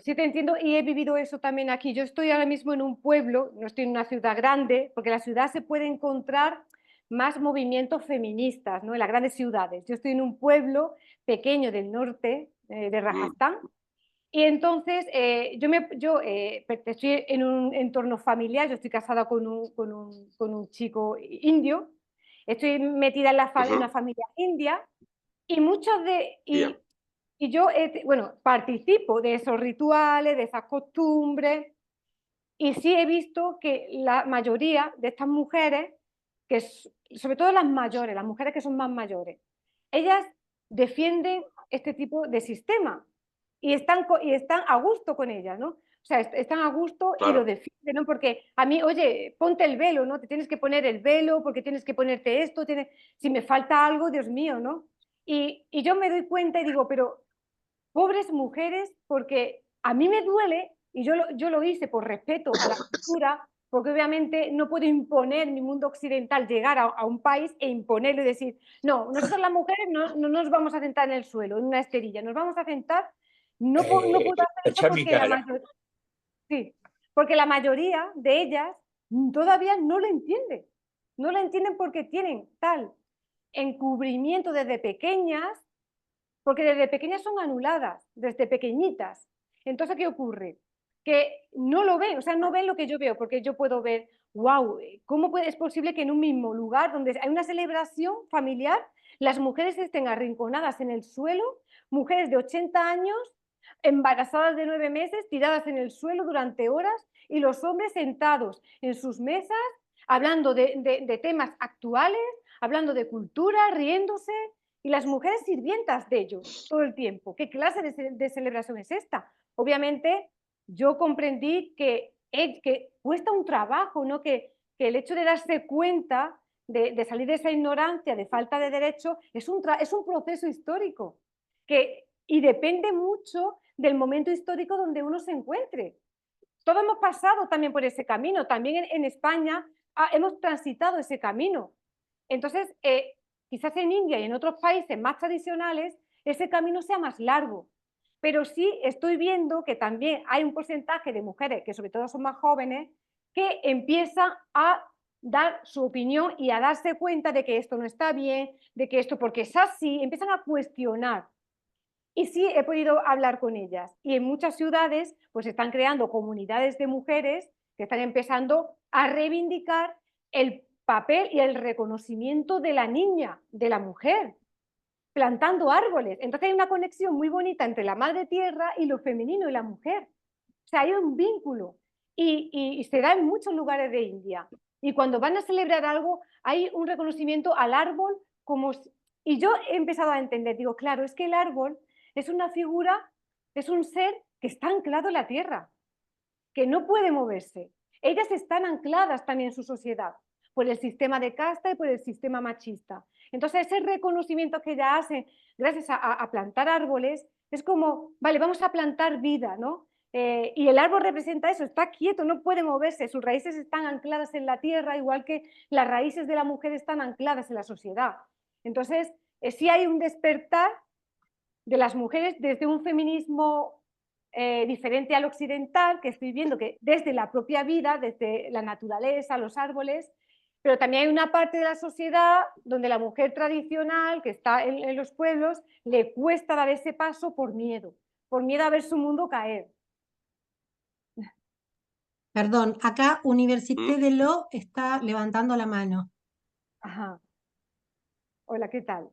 y he vivido eso también aquí. Yo estoy ahora mismo en un pueblo, no estoy en una ciudad grande, porque en la ciudad se puede encontrar más movimientos feministas, ¿no? En las grandes ciudades. Yo estoy en un pueblo pequeño del norte de Mm, Rajasthan y entonces estoy en un entorno familiar, yo estoy casada con un chico indio, estoy metida en en una ujú, familia india y muchos de... bien, Y yo, bueno, participo de esos rituales, de esas costumbres, y sí he visto que la mayoría de estas mujeres, sobre todo las mayores, las mujeres que son más mayores, ellas defienden este tipo de sistema y están a gusto con ellas, ¿no? O sea, están a gusto y lo claro. defienden, ¿no? Porque a mí, oye, ponte el velo, ¿no? Te tienes que poner el velo porque tienes que ponerte esto, si me falta algo, Dios mío, ¿no? Y yo me doy cuenta y digo, pero pobres mujeres, porque a mí me duele, y yo lo hice por respeto a la cultura, porque obviamente no puedo imponer mi mundo occidental, llegar a un país e imponerlo y decir, no, nosotros las mujeres no nos vamos a sentar en el suelo, en una esterilla, nos vamos a sentar, no puedo hacer eso porque Chamika, sí, porque la mayoría de ellas todavía no lo entiende, no lo entienden porque tienen tal encubrimiento desde pequeñas porque desde pequeñas son anuladas, desde pequeñitas. Entonces, ¿qué ocurre? Que no lo ven, o sea, no ven lo que yo veo, porque yo puedo ver, wow, es posible que en un mismo lugar donde hay una celebración familiar, las mujeres estén arrinconadas en el suelo, mujeres de 80 años, embarazadas de 9 meses, tiradas en el suelo durante horas, y los hombres sentados en sus mesas, hablando de temas actuales, hablando de cultura, riéndose, y las mujeres sirvientas de ellos todo el tiempo. ¿Qué clase de celebración es esta? Obviamente, yo comprendí que cuesta un trabajo, ¿no? Que el hecho de darse cuenta de salir de esa ignorancia, de falta de derecho, es un proceso histórico y depende mucho del momento histórico donde uno se encuentre. Todos hemos pasado también por ese camino, también en España hemos transitado ese camino. Entonces, quizás en India y en otros países más tradicionales ese camino sea más largo, pero sí estoy viendo que también hay un porcentaje de mujeres, que sobre todo son más jóvenes, que empiezan a dar su opinión y a darse cuenta de que esto no está bien, de que esto porque es así, empiezan a cuestionar. Y sí he podido hablar con ellas. Y en muchas ciudades pues están creando comunidades de mujeres que están empezando a reivindicar el papel y el reconocimiento de la niña, de la mujer, plantando árboles. Entonces hay una conexión muy bonita entre la madre tierra y lo femenino y la mujer. O sea, hay un vínculo y se da en muchos lugares de India. Y cuando van a celebrar algo, hay un reconocimiento al árbol como... Y yo he empezado a entender, digo, claro, es que el árbol es una figura, es un ser que está anclado en la tierra, que no puede moverse. Ellas están ancladas también en su sociedad, por el sistema de casta y por el sistema machista. Entonces, ese reconocimiento que ella hace gracias a plantar árboles es como, vale, vamos a plantar vida, ¿no? Y el árbol representa eso, está quieto, no puede moverse, sus raíces están ancladas en la tierra, igual que las raíces de la mujer están ancladas en la sociedad. Entonces, sí hay un despertar de las mujeres desde un feminismo diferente al occidental, que estoy viendo que desde la propia vida, desde la naturaleza, los árboles, Pero también hay una parte de la sociedad donde la mujer tradicional que está en los pueblos le cuesta dar ese paso por miedo a ver su mundo caer. Perdón, acá Université ¿Mm? de Lo está levantando la mano. Ajá. Hola, ¿qué tal?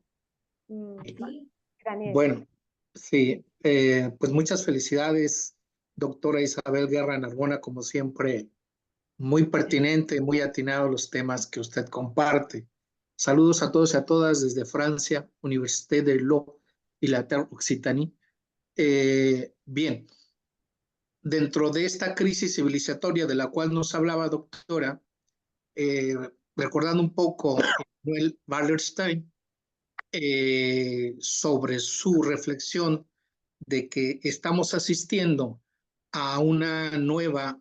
Daniel. Bueno, sí, pues muchas felicidades, doctora Isabel Guerra Narbona, como siempre, muy pertinente, muy atinado los temas que usted comparte. Saludos a todos y a todas desde Francia, Université de Lo y la Terre Occitanie. Bien, dentro de esta crisis civilizatoria de la cual nos hablaba, doctora, eh, recordando un poco Noel Wallerstein, sobre su reflexión de que estamos asistiendo a una nueva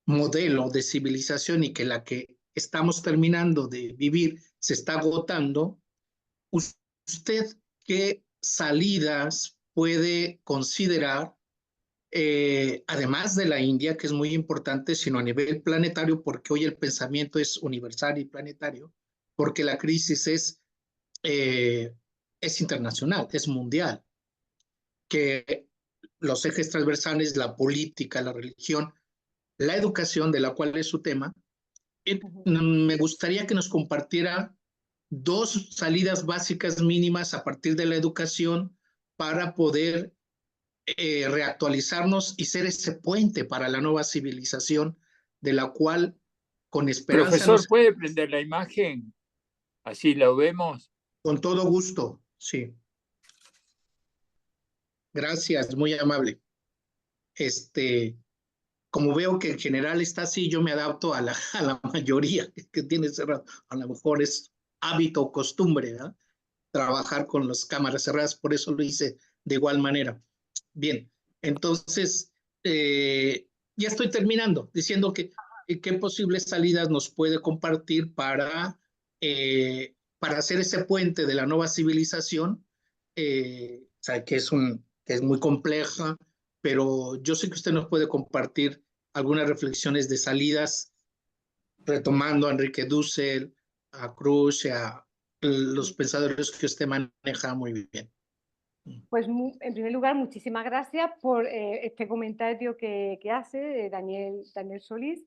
modelo de civilización y que la que estamos terminando de vivir se está agotando. ¿Usted qué salidas puede considerar, además de la India, que es muy importante, sino a nivel planetario, porque hoy el pensamiento es universal y planetario, porque la crisis es internacional, es mundial, que los ejes transversales, la política, la religión, la educación, de la cual es su tema, me gustaría que nos compartiera dos salidas básicas mínimas a partir de la educación para poder reactualizarnos y ser ese puente para la nueva civilización de la cual con esperanza Profesor, ¿puede prender la imagen? Así lo vemos. Con todo gusto, sí. Gracias, muy amable. Como veo que en general está así, yo me adapto a la mayoría que tiene cerrado. A lo mejor es hábito o costumbre, ¿verdad? Trabajar con las cámaras cerradas, por eso lo hice de igual manera. Bien, entonces, ya estoy terminando, diciendo que qué posibles salidas nos puede compartir para hacer ese puente de la nueva civilización, o sea, que es muy compleja, pero yo sé que usted nos puede compartir algunas reflexiones de salidas, retomando a Enrique Dussel, a Cruz, a los pensadores que usted maneja muy bien. Pues en primer lugar, muchísimas gracias por este comentario que hace Daniel Solís.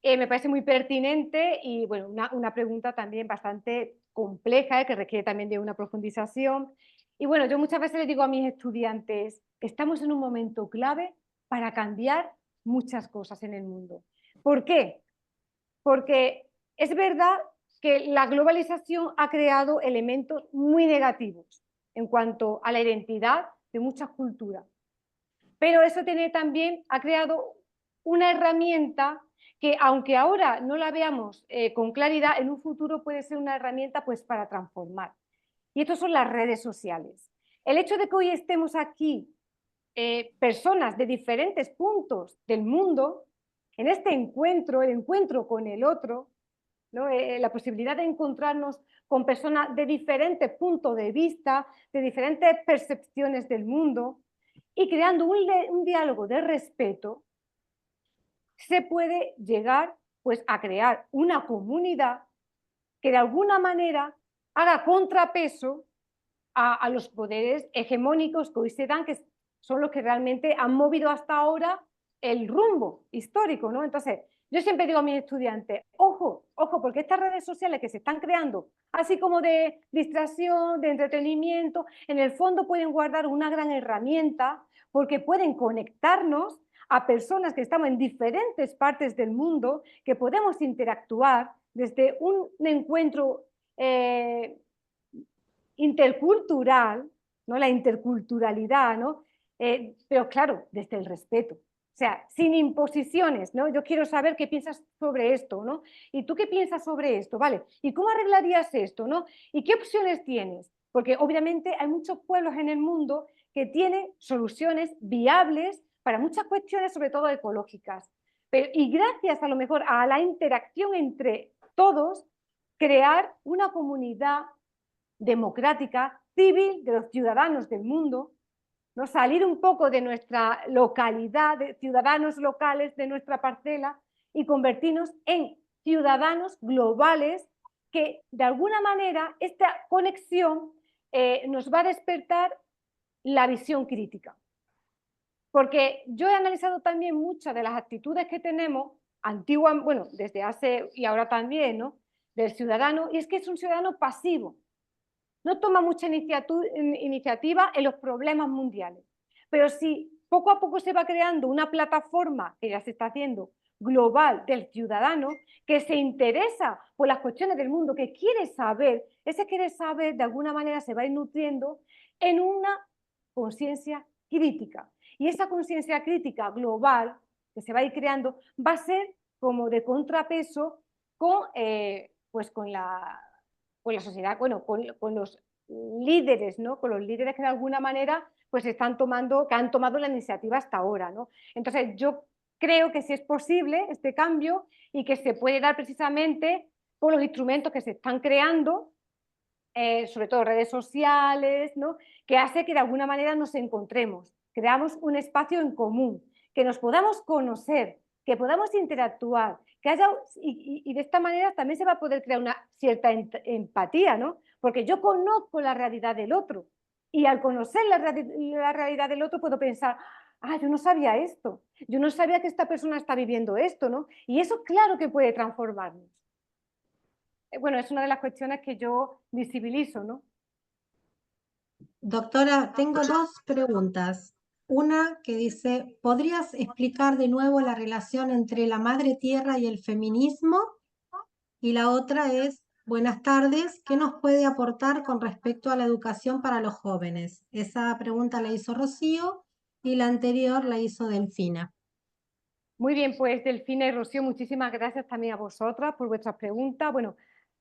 Me parece muy pertinente y bueno, una pregunta también bastante compleja, que requiere también de una profundización. Y bueno, yo muchas veces les digo a mis estudiantes, estamos en un momento clave para cambiar muchas cosas en el mundo. ¿Por qué? Porque es verdad que la globalización ha creado elementos muy negativos en cuanto a la identidad de muchas culturas. Pero eso también ha creado una herramienta que, aunque ahora no la veamos con claridad, en un futuro puede ser una herramienta pues, para transformar. Y estas son las redes sociales. El hecho de que hoy estemos aquí personas de diferentes puntos del mundo, en este encuentro, el encuentro con el otro, ¿no? La posibilidad de encontrarnos con personas de diferentes puntos de vista, de diferentes percepciones del mundo, y creando un diálogo de respeto, se puede llegar pues, a crear una comunidad que de alguna manera haga contrapeso a los poderes hegemónicos que hoy se dan, que son los que realmente han movido hasta ahora el rumbo histórico, ¿no? Entonces, yo siempre digo a mis estudiantes, ojo, ojo, porque estas redes sociales que se están creando, así como de distracción, de entretenimiento, en el fondo pueden guardar una gran herramienta porque pueden conectarnos a personas que estamos en diferentes partes del mundo, que podemos interactuar desde un encuentro intercultural, ¿no? La interculturalidad, ¿no? Pero claro, desde el respeto. O sea, sin imposiciones, ¿no? Yo quiero saber qué piensas sobre esto, ¿no? ¿Y tú qué piensas sobre esto? ¿Vale? ¿Y cómo arreglarías esto, ¿no? ¿Y qué opciones tienes? Porque obviamente hay muchos pueblos en el mundo que tienen soluciones viables para muchas cuestiones, sobre todo ecológicas. Y gracias a lo mejor a la interacción entre todos, crear una comunidad democrática, civil, de los ciudadanos del mundo, ¿no? Salir un poco de nuestra localidad, de ciudadanos locales de nuestra parcela, y convertirnos en ciudadanos globales que de alguna manera esta conexión nos va a despertar la visión crítica. Porque yo he analizado también muchas de las actitudes que tenemos antiguas, bueno, desde hace y ahora también, ¿no?, del ciudadano, y es que es un ciudadano pasivo. No toma mucha iniciativa en los problemas mundiales. Pero si poco a poco se va creando una plataforma, que ya se está haciendo, global del ciudadano, que se interesa por las cuestiones del mundo, que quiere saber, ese quiere saber de alguna manera se va a ir nutriendo en una conciencia crítica. Y esa conciencia crítica global que se va a ir creando va a ser como de contrapeso con, pues con la sociedad, bueno, con los líderes, ¿no? Con los líderes que de alguna manera pues están tomando, que han tomado la iniciativa hasta ahora, ¿no? Entonces yo creo que sí es posible este cambio y que se puede dar precisamente por los instrumentos que se están creando, sobre todo redes sociales, ¿no?, que hace que de alguna manera nos encontremos, creamos un espacio en común, que nos podamos conocer, que podamos interactuar, que haya, y de esta manera también se va a poder crear una cierta empatía, ¿no? Porque yo conozco la realidad del otro y al conocer la realidad del otro puedo pensar, ah, yo no sabía esto, yo no sabía que esta persona está viviendo esto, ¿no? Y eso claro que puede transformarnos. Bueno, es una de las cuestiones que yo visibilizo, ¿no? Doctora, tengo dos preguntas. Una que dice, ¿podrías explicar de nuevo la relación entre la madre tierra y el feminismo? Y la otra es, buenas tardes, ¿qué nos puede aportar con respecto a la educación para los jóvenes? Esa pregunta la hizo Rocío y la anterior la hizo Delfina. Muy bien, pues Delfina y Rocío, muchísimas gracias también a vosotras por vuestras preguntas. Bueno,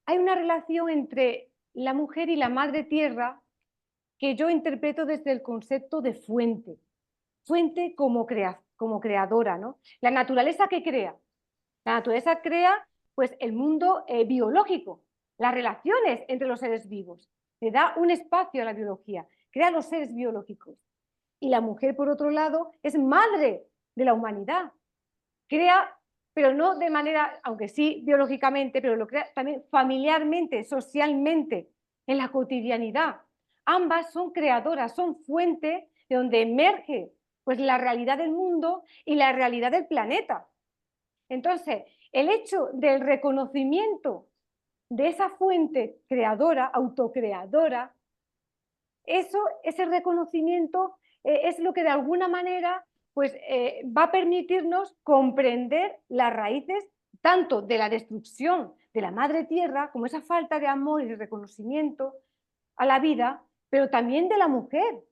hay una relación entre la mujer y la madre tierra que yo interpreto desde el concepto de fuente. Fuente como creadora, ¿no? La naturaleza que crea. La naturaleza crea pues el mundo biológico, las relaciones entre los seres vivos. Le da un espacio a la biología, crea los seres biológicos. Y la mujer, por otro lado, es madre de la humanidad. Crea, pero no de manera, aunque sí biológicamente, pero lo crea también familiarmente, socialmente, en la cotidianidad. Ambas son creadoras, son fuente de donde emerge pues la realidad del mundo y la realidad del planeta. Entonces, el hecho del reconocimiento de esa fuente creadora, autocreadora, ese reconocimiento es lo que de alguna manera pues, va a permitirnos comprender las raíces tanto de la destrucción de la madre tierra, como esa falta de amor y de reconocimiento a la vida, pero también de la mujer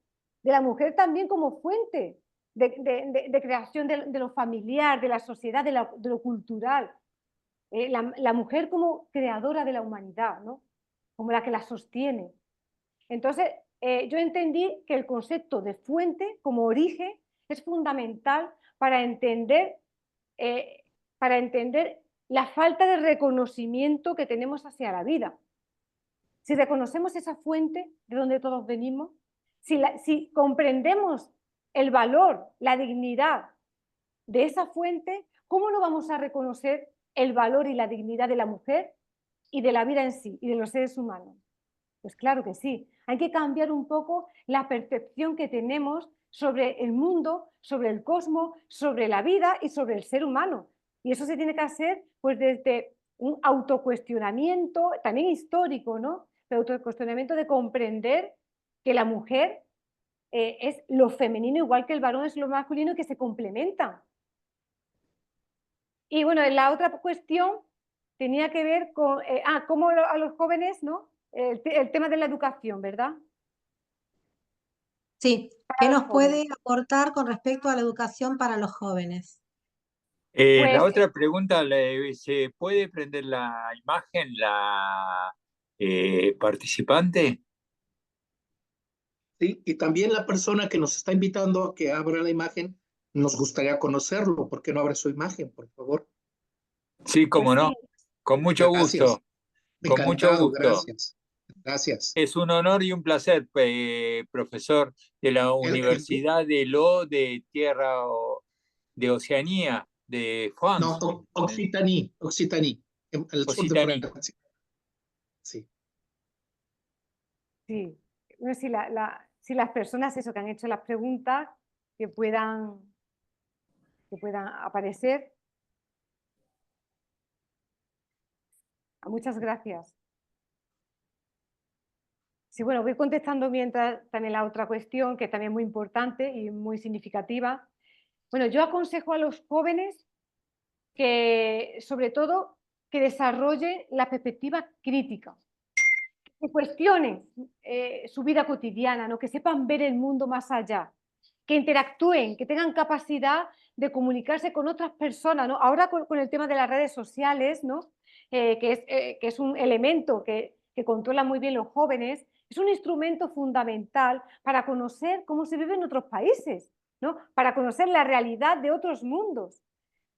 también como fuente de creación de lo familiar, de la sociedad, de lo cultural. La mujer como creadora de la humanidad, ¿no?, como la que la sostiene. Entonces, yo entendí que el concepto de fuente como origen es fundamental para entender la falta de reconocimiento que tenemos hacia la vida. Si reconocemos esa fuente de donde todos venimos, si comprendemos el valor, la dignidad de esa fuente, ¿cómo no vamos a reconocer el valor y la dignidad de la mujer y de la vida en sí y de los seres humanos? Pues claro que sí. Hay que cambiar un poco la percepción que tenemos sobre el mundo, sobre el cosmos, sobre la vida y sobre el ser humano. Y eso se tiene que hacer pues desde un autocuestionamiento, también histórico, ¿no? El autocuestionamiento de comprender que la mujer es lo femenino igual que el varón es lo masculino y que se complementan. Y bueno, la otra cuestión tenía que ver con cómo a los jóvenes, ¿no? El tema de la educación, ¿verdad? Sí, ¿qué nos puede aportar con respecto a la educación para los jóvenes? Pues, la otra pregunta, ¿se puede prender la imagen, la participante? Sí, y también la persona que nos está invitando a que abra la imagen, nos gustaría conocerlo. ¿Por qué no abre su imagen, por favor? Sí, pues cómo no. sí. Con mucho Gracias. gusto. Con mucho Encantado, gusto. gracias. Gracias. Es un honor y un placer, profesor de la Universidad de Tierra de Oceanía, de No, France. Occitanie, en el sur de Occitanie. Francia. Sí. Sí. Bueno, si las personas eso, que han hecho las preguntas que puedan aparecer. Muchas gracias. Sí, bueno, voy contestando mientras también la otra cuestión, que también es muy importante y muy significativa. Bueno, yo aconsejo a los jóvenes que, sobre todo, que desarrollen la perspectiva crítica, que cuestionen su vida cotidiana, ¿no? Que sepan ver el mundo más allá, que interactúen, que tengan capacidad de comunicarse con otras personas, ¿no? Ahora con el tema de las redes sociales, ¿no? Que es un elemento que controla muy bien los jóvenes, es un instrumento fundamental para conocer cómo se vive en otros países, ¿no? Para conocer la realidad de otros mundos.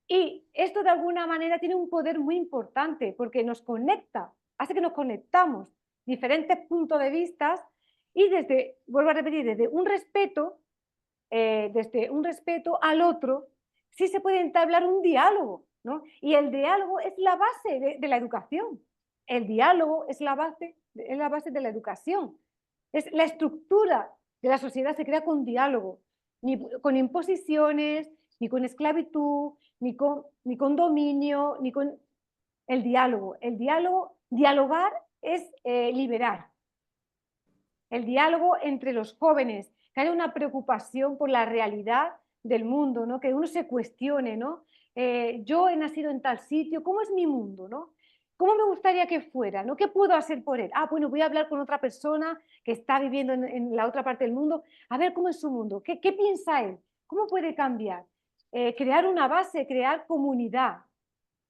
Y esto de alguna manera tiene un poder muy importante porque nos conecta, hace que nos conectamos diferentes puntos de vista y vuelvo a repetir, desde un respeto al otro, sí se puede entablar un diálogo, ¿no? Y el diálogo es la base de la educación. El diálogo es la base de la educación. Es la estructura de la sociedad se crea con diálogo, ni con imposiciones, ni con esclavitud, ni con dominio, ni con el diálogo. Dialogar es liberar. El diálogo entre los jóvenes, que haya una preocupación por la realidad del mundo, ¿no? Que uno se cuestione, ¿no? Yo he nacido en tal sitio, ¿cómo es mi mundo, ¿no? ¿Cómo me gustaría que fuera, ¿no? ¿Qué puedo hacer por él? Ah, bueno, voy a hablar con otra persona que está viviendo en la otra parte del mundo, a ver cómo es su mundo, qué piensa él, cómo puede cambiar. Crear una base, crear comunidad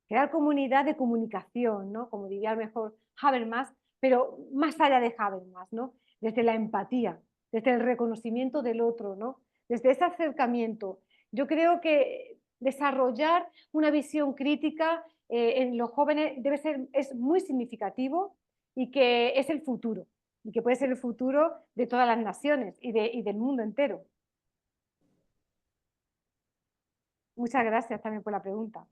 de comunicación, ¿no? Como diría a lo mejor Habermas, pero más allá de Habermas, ¿no? Desde la empatía, desde el reconocimiento del otro, ¿no? Desde ese acercamiento. Yo creo que desarrollar una visión crítica en los jóvenes es muy significativo y que es el futuro, y que puede ser el futuro de todas las naciones y del mundo entero. Muchas gracias también por la pregunta.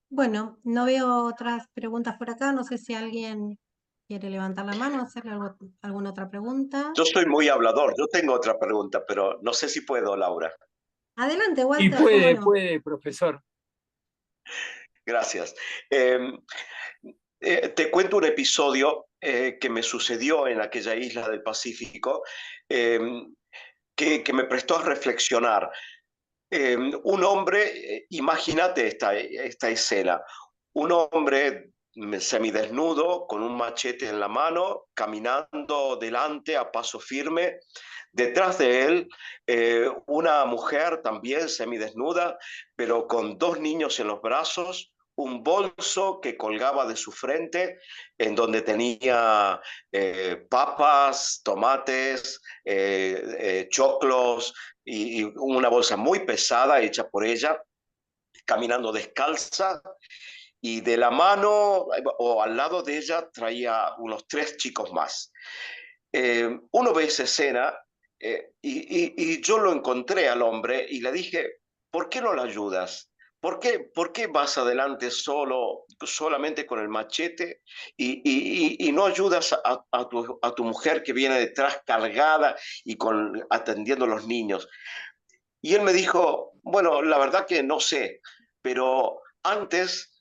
Bueno, no veo otras preguntas por acá. No sé si alguien quiere levantar la mano, hacerle alguna otra pregunta. Yo soy muy hablador. Yo tengo otra pregunta, pero no sé si puedo, Laura. Adelante, Y Walter. ¿Cómo no? puede, profesor. Gracias. Te cuento un episodio que me sucedió en aquella isla del Pacífico que me prestó a reflexionar. Un hombre, imagínate esta escena, un hombre semidesnudo con un machete en la mano, caminando delante a paso firme. Detrás de él, una mujer también semidesnuda, pero con dos niños en los brazos, un bolso que colgaba de su frente, en donde tenía papas, tomates, choclos y una bolsa muy pesada hecha por ella, caminando descalza, y de la mano o al lado de ella traía unos 3 chicos más. Uno ve esa escena y yo lo encontré al hombre y le dije, ¿por qué no lo ayudas? ¿Por qué vas adelante solamente con el machete y no ayudas a tu mujer que viene detrás cargada y atendiendo a los niños? Y él me dijo, bueno, la verdad que no sé, pero antes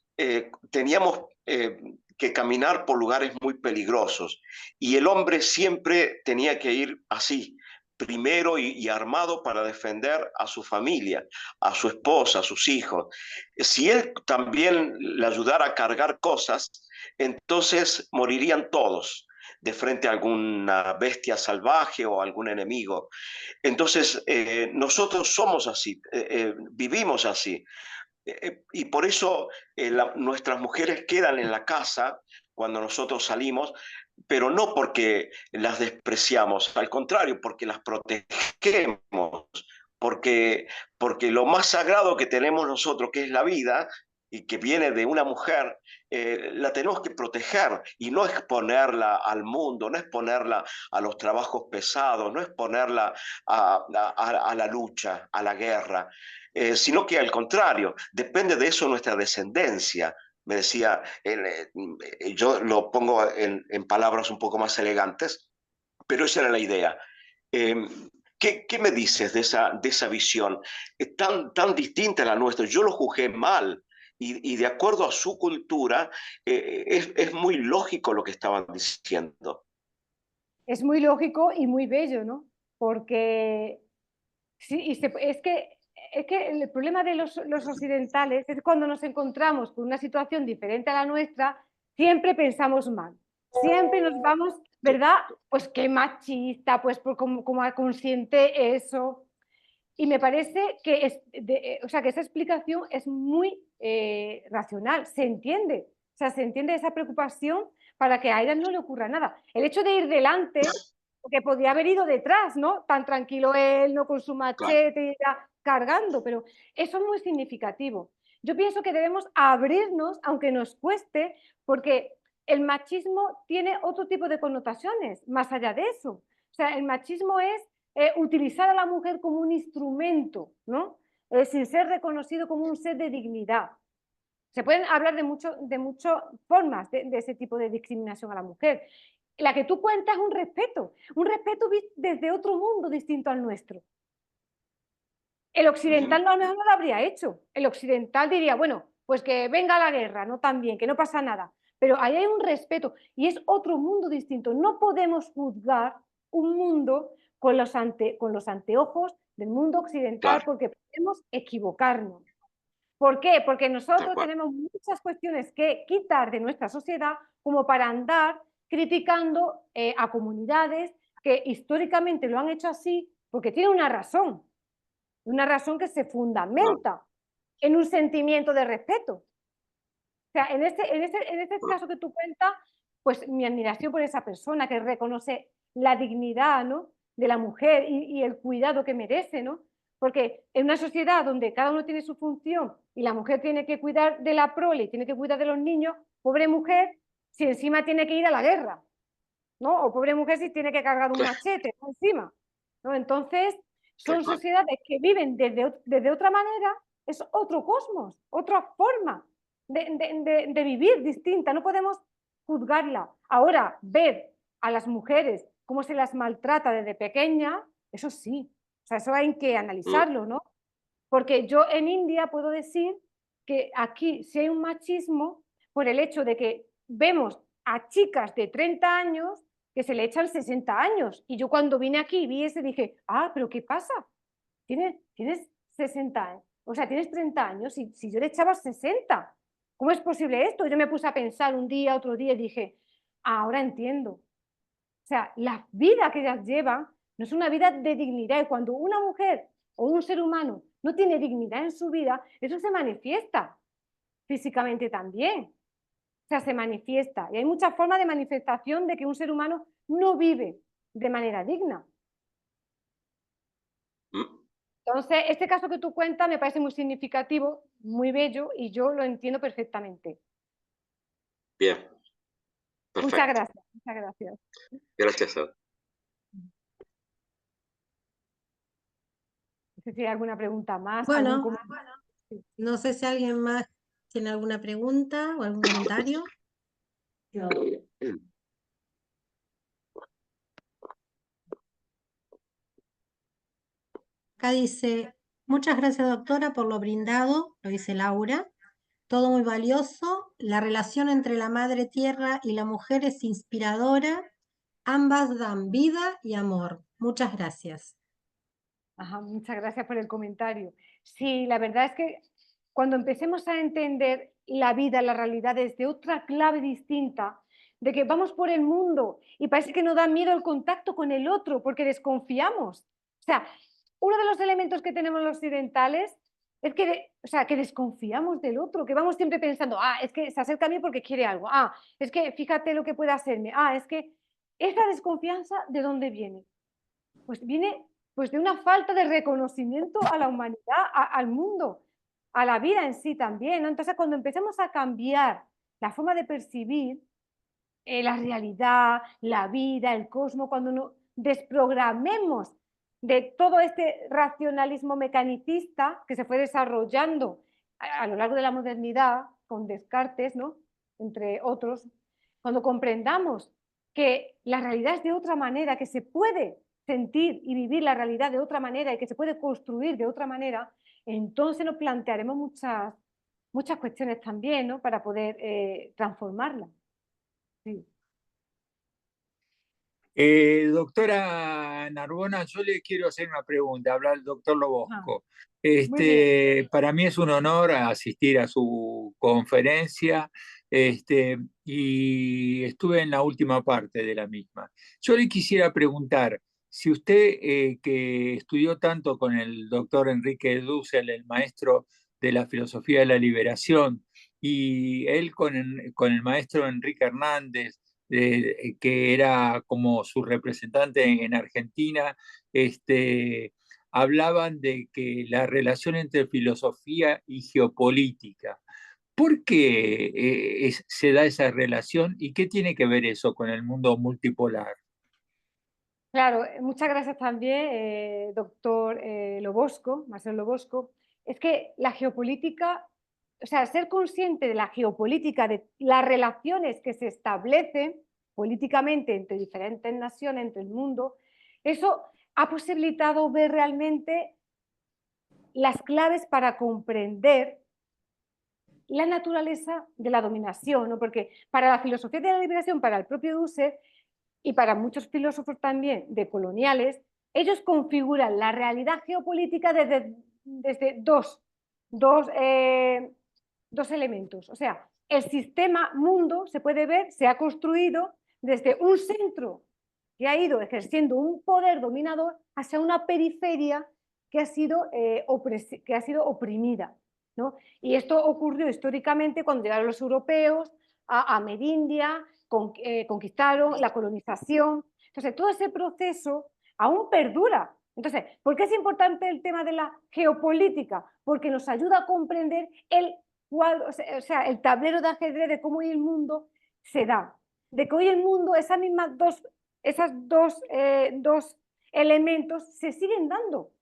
teníamos que caminar por lugares muy peligrosos y el hombre siempre tenía que ir así, primero y armado para defender a su familia, a su esposa, a sus hijos. Si él también le ayudara a cargar cosas, entonces morirían todos de frente a alguna bestia salvaje o algún enemigo. Entonces, nosotros somos así, vivimos así. Y por eso nuestras mujeres quedan en la casa cuando nosotros salimos, pero no porque las despreciamos, al contrario, porque las protegemos, porque lo más sagrado que tenemos nosotros, que es la vida, y que viene de una mujer, la tenemos que proteger y no exponerla al mundo, no exponerla a los trabajos pesados, no exponerla a la lucha, a la guerra, sino que al contrario, depende de eso nuestra descendencia. Me decía, yo lo pongo en palabras un poco más elegantes, pero esa era la idea. Eh, ¿qué me dices de esa visión tan distinta a la nuestra? Yo lo juzgué mal y de acuerdo a su cultura es muy lógico lo que estaban diciendo. Es muy lógico y muy bello, ¿no? Porque sí, es que el problema de los occidentales es cuando nos encontramos con una situación diferente a la nuestra, siempre pensamos mal. Siempre nos vamos, ¿verdad? Pues qué machista, pues por cómo consciente eso. Y me parece que, o sea, que esa explicación es muy racional, se entiende. O sea, se entiende esa preocupación para que a ella no le ocurra nada. El hecho de ir delante, porque podía haber ido detrás, ¿no? Tan tranquilo él, no con su machete, y ya cargando, pero eso es muy significativo. Yo pienso que debemos abrirnos, aunque nos cueste, porque el machismo tiene otro tipo de connotaciones, más allá de eso. O sea, el machismo es utilizar a la mujer como un instrumento, ¿no? Sin ser reconocido como un ser de dignidad. Se pueden hablar de muchas formas de ese tipo de discriminación a la mujer. La que tú cuentas es un respeto desde otro mundo distinto al nuestro. El occidental a lo mejor no lo habría hecho. El occidental diría, bueno, pues que venga la guerra, no tan bien, que no pasa nada. Pero ahí hay un respeto y es otro mundo distinto. No podemos juzgar un mundo con los anteojos del mundo occidental porque podemos equivocarnos. ¿Por qué? Porque nosotros tenemos muchas cuestiones que quitar de nuestra sociedad como para andar criticando a comunidades que históricamente lo han hecho así porque tienen una razón que se fundamenta en un sentimiento de respeto. O sea, en este caso que tú cuentas, pues mi admiración por esa persona que reconoce la dignidad, ¿no?, de la mujer y el cuidado que merece, ¿no? Porque en una sociedad donde cada uno tiene su función y la mujer tiene que cuidar de la prole y tiene que cuidar de los niños, pobre mujer, si encima tiene que ir a la guerra, ¿no? O pobre mujer si tiene que cargar un machete, ¿no?, encima, ¿no? Entonces, son sociedades que viven desde otra manera, es otro cosmos, otra forma de vivir distinta, no podemos juzgarla. Ahora, ver a las mujeres cómo se las maltrata desde pequeña, eso sí, o sea, eso hay que analizarlo, ¿no? Porque yo en India puedo decir que aquí sí hay un machismo por el hecho de que vemos a chicas de 30 años que se le echan 60 años. Y yo cuando vine aquí y vi ese dije, ah, pero ¿qué pasa? Tienes 60 años, o sea, tienes 30 años, si yo le echaba 60, ¿cómo es posible esto? Yo me puse a pensar un día, otro día y dije, ahora entiendo. O sea, la vida que ellas llevan no es una vida de dignidad. Y cuando una mujer o un ser humano no tiene dignidad en su vida, eso se manifiesta físicamente también. O sea, se manifiesta. Y hay muchas formas de manifestación de que un ser humano no vive de manera digna. Entonces, este caso que tú cuentas me parece muy significativo, muy bello, y yo lo entiendo perfectamente. Bien. Perfecto. Muchas gracias, muchas gracias. Gracias. No sé si hay alguna pregunta más. Bueno, no sé si alguien más tiene alguna pregunta o algún comentario. Acá dice, muchas gracias doctora por lo brindado, lo dice Laura. Todo muy valioso. La relación entre la madre tierra y la mujer es inspiradora. Ambas dan vida y amor. Muchas gracias. Ajá, muchas gracias por el comentario. Sí, la verdad es que cuando empecemos a entender la vida, la realidad desde otra clave distinta, de que vamos por el mundo y parece que nos da miedo el contacto con el otro porque desconfiamos. O sea, uno de los elementos que tenemos los occidentales es que, o sea, que desconfiamos del otro, que vamos siempre pensando, ah, es que se acerca a mí porque quiere algo, ah, es que fíjate lo que puede hacerme, ah, es que esa desconfianza, ¿de dónde viene? Pues viene pues de una falta de reconocimiento a la humanidad, al mundo, a la vida en sí también, ¿no? Entonces, cuando empecemos a cambiar la forma de percibir la realidad, la vida, el cosmos, cuando nos desprogramemos de todo este racionalismo mecanicista que se fue desarrollando a lo largo de la modernidad, con Descartes, ¿no? Entre otros, cuando comprendamos que la realidad es de otra manera, que se puede sentir y vivir la realidad de otra manera y que se puede construir de otra manera, entonces nos plantearemos muchas cuestiones también, ¿no? Para poder transformarla. Sí. Doctora Narbona, yo le quiero hacer una pregunta, habla el doctor Lobosco. Muy bien. Para mí es un honor asistir a su conferencia, y estuve en la última parte de la misma. Yo le quisiera preguntar, si usted, que estudió tanto con el doctor Enrique Dussel, el maestro de la filosofía de la liberación, y él con el maestro Enrique Hernández, que era como su representante en Argentina, hablaban de que la relación entre filosofía y geopolítica. ¿Por qué se da esa relación y qué tiene que ver eso con el mundo multipolar? Claro, muchas gracias también, doctor Lobosco, Marcelo Lobosco. Es que la geopolítica, o sea, ser consciente de la geopolítica, de las relaciones que se establecen políticamente entre diferentes naciones, entre el mundo, eso ha posibilitado ver realmente las claves para comprender la naturaleza de la dominación, ¿no? Porque para la filosofía de la liberación, para el propio Dussel y para muchos filósofos también de coloniales, ellos configuran la realidad geopolítica desde dos elementos. O sea, el sistema mundo se puede ver, se ha construido desde un centro que ha ido ejerciendo un poder dominador hacia una periferia que ha sido oprimida, ¿no? Y esto ocurrió históricamente cuando llegaron los europeos a Amerindia, conquistaron la colonización. Entonces, todo ese proceso aún perdura. Entonces, ¿por qué es importante el tema de la geopolítica? Porque nos ayuda a comprender el cuadro, o sea, el tablero de ajedrez de cómo hoy el mundo se da. De que hoy el mundo, esas dos elementos se siguen dando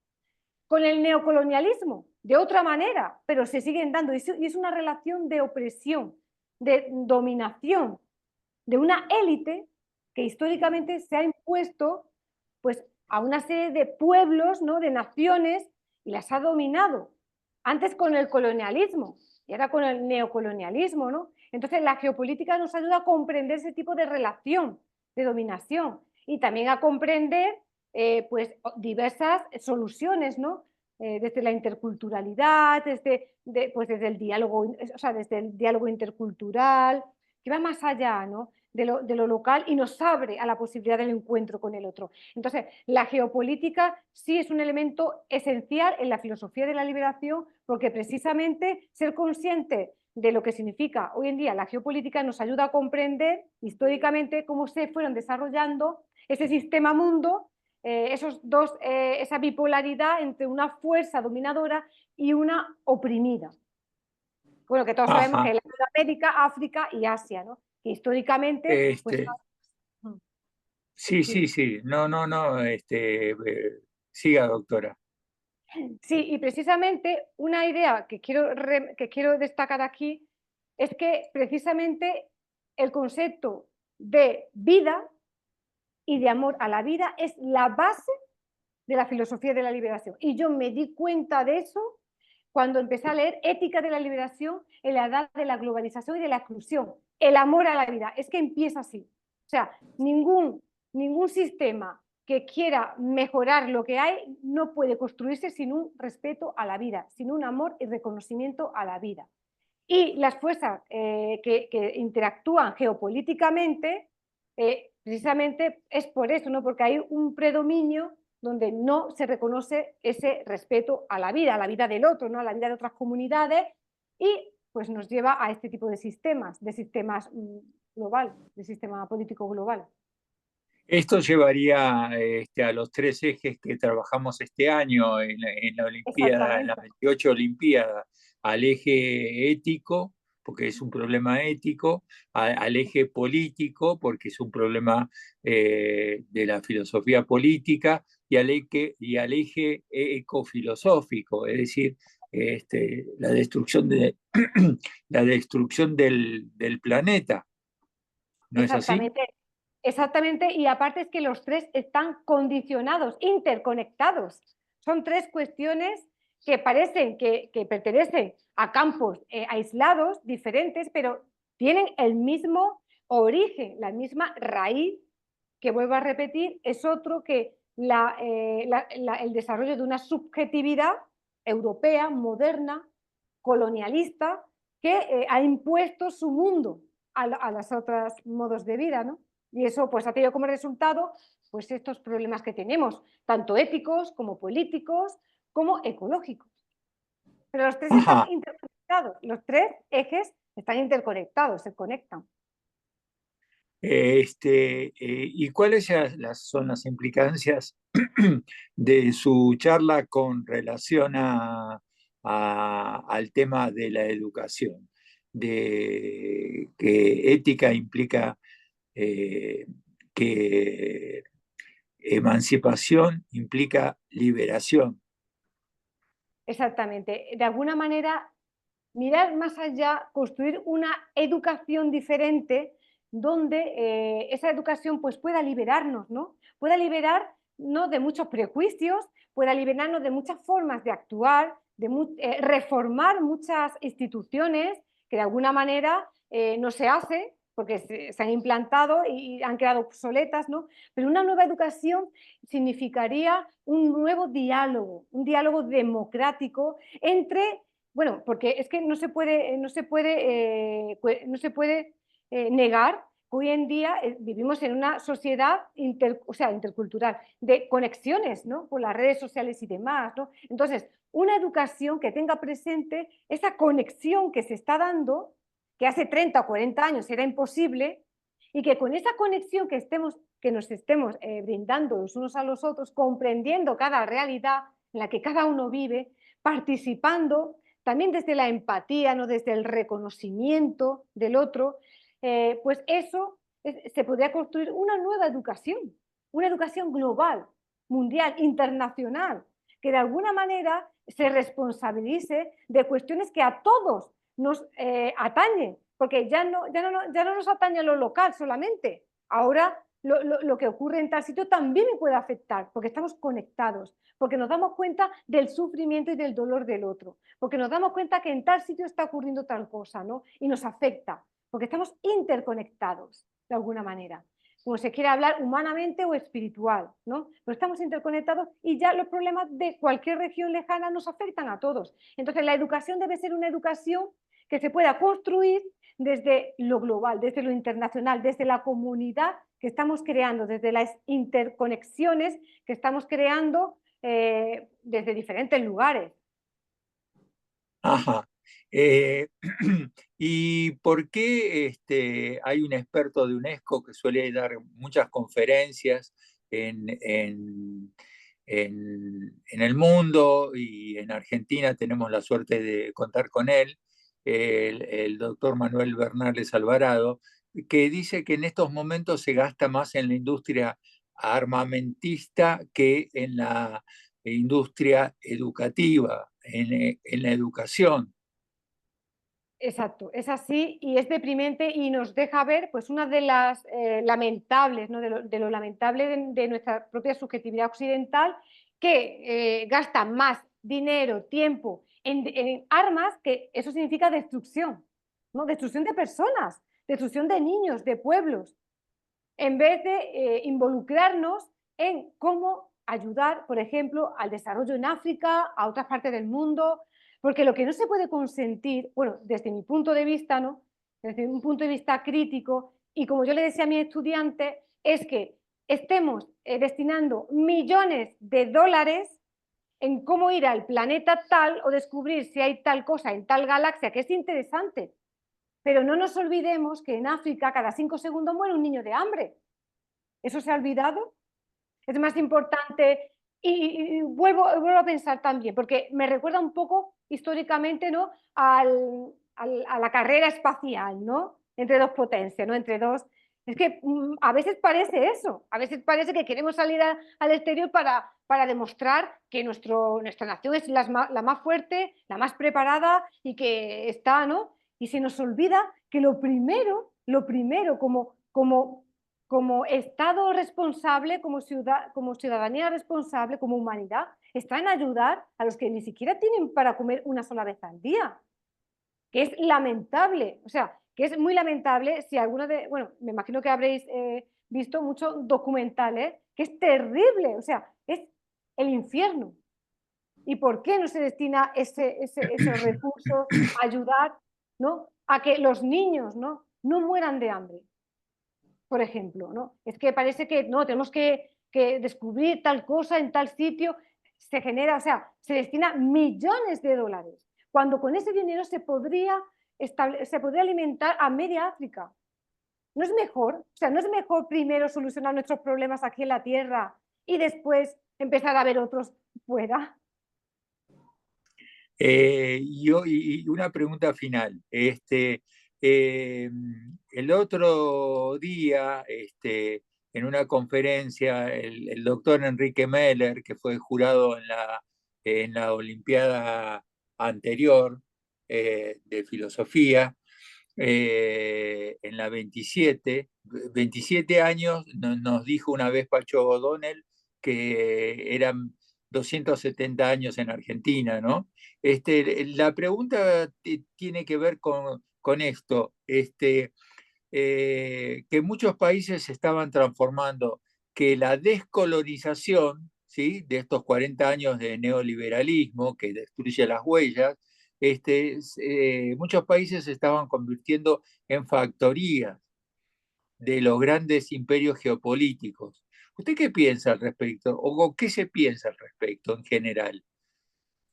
con el neocolonialismo, de otra manera, pero se siguen dando. Y es una relación de opresión, de dominación, de una élite que históricamente se ha impuesto pues, a una serie de pueblos, ¿no? De naciones, y las ha dominado. Antes con el colonialismo y ahora con el neocolonialismo, ¿no? Entonces la geopolítica nos ayuda a comprender ese tipo de relación, de dominación, y también a comprender pues, diversas soluciones, ¿no? Desde la interculturalidad, desde el diálogo, o sea, desde el diálogo intercultural, que va más allá, ¿no? de lo local y nos abre a la posibilidad del encuentro con el otro. Entonces, la geopolítica sí es un elemento esencial en la filosofía de la liberación, porque precisamente ser consciente de lo que significa hoy en día la geopolítica nos ayuda a comprender históricamente cómo se fueron desarrollando ese sistema mundo, esa bipolaridad entre una fuerza dominadora y una oprimida. Bueno, que todos sabemos que es América, África y Asia, ¿no? Que históricamente, pues... Sí. No. Siga, doctora. Sí, y precisamente una idea que quiero destacar aquí es que precisamente el concepto de vida y de amor a la vida es la base de la filosofía de la liberación. Y yo me di cuenta de eso cuando empecé a leer Ética de la liberación en la edad de la globalización y de la exclusión. El amor a la vida, es que empieza así. O sea, ningún sistema que quiera mejorar lo que hay no puede construirse sin un respeto a la vida, sin un amor y reconocimiento a la vida. Y las fuerzas que interactúan geopolíticamente, precisamente es por eso, ¿no? Porque hay un predominio donde no se reconoce ese respeto a la vida del otro, ¿no? A la vida de otras comunidades, y pues nos lleva a este tipo de sistemas global, de sistema político global. Esto llevaría a los 3 ejes que trabajamos este año en la Olimpiada, en las 28 Olimpiadas, al eje ético, porque es un problema ético, al eje político, porque es un problema de la filosofía política, y al eje ecofilosófico, es decir, la destrucción, la destrucción del planeta. ¿No es así? Exactamente, exactamente, y aparte es que los tres están condicionados, interconectados. Son tres cuestiones que parecen que pertenecen a campos aislados, diferentes, pero tienen el mismo origen, la misma raíz, que vuelvo a repetir, es otro que el desarrollo de una subjetividad europea, moderna, colonialista, que ha impuesto su mundo a los otros modos de vida, ¿no? Y eso pues ha tenido como resultado pues estos problemas que tenemos, tanto éticos como políticos, como ecológicos. Pero los tres están interconectados, los tres ejes están interconectados, se conectan. ¿Y cuáles son las implicancias de su charla con relación al tema de la educación? De que ética implica que emancipación implica liberación. Exactamente. De alguna manera, mirar más allá, construir una educación diferente donde esa educación pues, pueda liberarnos, ¿no? Pueda liberarnos de muchos prejuicios, pueda liberarnos de muchas formas de actuar, de reformar muchas instituciones que de alguna manera no se hace porque se han implantado y han quedado obsoletas, ¿no? Pero una nueva educación significaría un nuevo diálogo, un diálogo democrático entre, bueno, porque es que no se puede negar que hoy en día vivimos en una sociedad intercultural, de conexiones, ¿no? Por las redes sociales y demás, ¿no? Entonces, una educación que tenga presente esa conexión que se está dando, que hace 30 o 40 años era imposible, y que con esa conexión que nos estemos brindando los unos a los otros, comprendiendo cada realidad en la que cada uno vive, participando, también desde la empatía, ¿no? Desde el reconocimiento del otro, pues eso se podría construir una nueva educación, una educación global, mundial, internacional, que de alguna manera se responsabilice de cuestiones que a todos nos atañen, porque ya no nos atañe lo local solamente, ahora lo que ocurre en tal sitio también me puede afectar, porque estamos conectados, porque nos damos cuenta del sufrimiento y del dolor del otro, porque nos damos cuenta que en tal sitio está ocurriendo tal cosa, ¿no? Y nos afecta, porque estamos interconectados de alguna manera, como se quiere hablar humanamente o espiritual, ¿no? Pero estamos interconectados y ya los problemas de cualquier región lejana nos afectan a todos. Entonces la educación debe ser una educación que se pueda construir desde lo global, desde lo internacional, desde la comunidad que estamos creando, desde las interconexiones que estamos creando desde diferentes lugares. Ajá. ¿Y por qué hay un experto de UNESCO que suele dar muchas conferencias en el mundo, y en Argentina tenemos la suerte de contar con él, el doctor Manuel Bernales Alvarado, que dice que en estos momentos se gasta más en la industria armamentista que en la industria educativa, en la educación? Exacto, es así y es deprimente y nos deja ver pues una de las lamentables, ¿no? de lo lamentable de nuestra propia subjetividad occidental, que gasta más dinero, tiempo en armas, que eso significa destrucción, ¿no? Destrucción de personas, destrucción de niños, de pueblos, en vez de involucrarnos en cómo ayudar, por ejemplo, al desarrollo en África, a otras partes del mundo, porque lo que no se puede consentir, bueno, desde mi punto de vista, ¿no? Desde un punto de vista crítico, y como yo le decía a mis estudiantes, es que estemos destinando millones de dólares en cómo ir al planeta tal o descubrir si hay tal cosa en tal galaxia, que es interesante. Pero no nos olvidemos que en África cada 5 segundos muere un niño de hambre. ¿Eso se ha olvidado? Es más importante Y vuelvo a pensar también, porque me recuerda un poco históricamente, ¿no?, a la carrera espacial, ¿no?, entre dos potencias, ¿no?, entre dos. Es que a veces parece eso, a veces parece que queremos salir al exterior para demostrar que nuestra nación es la más fuerte, la más preparada y que está, ¿no? Y se nos olvida que lo primero como Estado responsable, como ciudadanía responsable, como humanidad, está en ayudar a los que ni siquiera tienen para comer una sola vez al día, que es lamentable, o sea, que es muy lamentable si alguno de, bueno, me imagino que habréis visto muchos documentales, que es terrible, o sea, es el infierno. ¿Y por qué no se destina esos recursos a ayudar, ¿no?, a que los niños no mueran de hambre? Por ejemplo, ¿no? Es que parece que no, tenemos que descubrir tal cosa en tal sitio, se genera, o sea, se destina millones de dólares, cuando con ese dinero se podría alimentar a media África. ¿No es mejor? O sea, ¿no es mejor primero solucionar nuestros problemas aquí en la Tierra y después empezar a ver otros fuera? Y una pregunta final. El otro día, en una conferencia, el doctor Enrique Meller, que fue jurado en la Olimpiada anterior de filosofía, en la 27 años, nos dijo una vez Pacho O'Donnell que eran 270 años en Argentina, ¿no? La pregunta tiene que ver con esto, que muchos países se estaban transformando, que la descolonización, ¿sí?, de estos 40 años de neoliberalismo que destruye las huellas, muchos países se estaban convirtiendo en factorías de los grandes imperios geopolíticos. ¿Usted qué piensa al respecto? ¿O qué se piensa al respecto en general?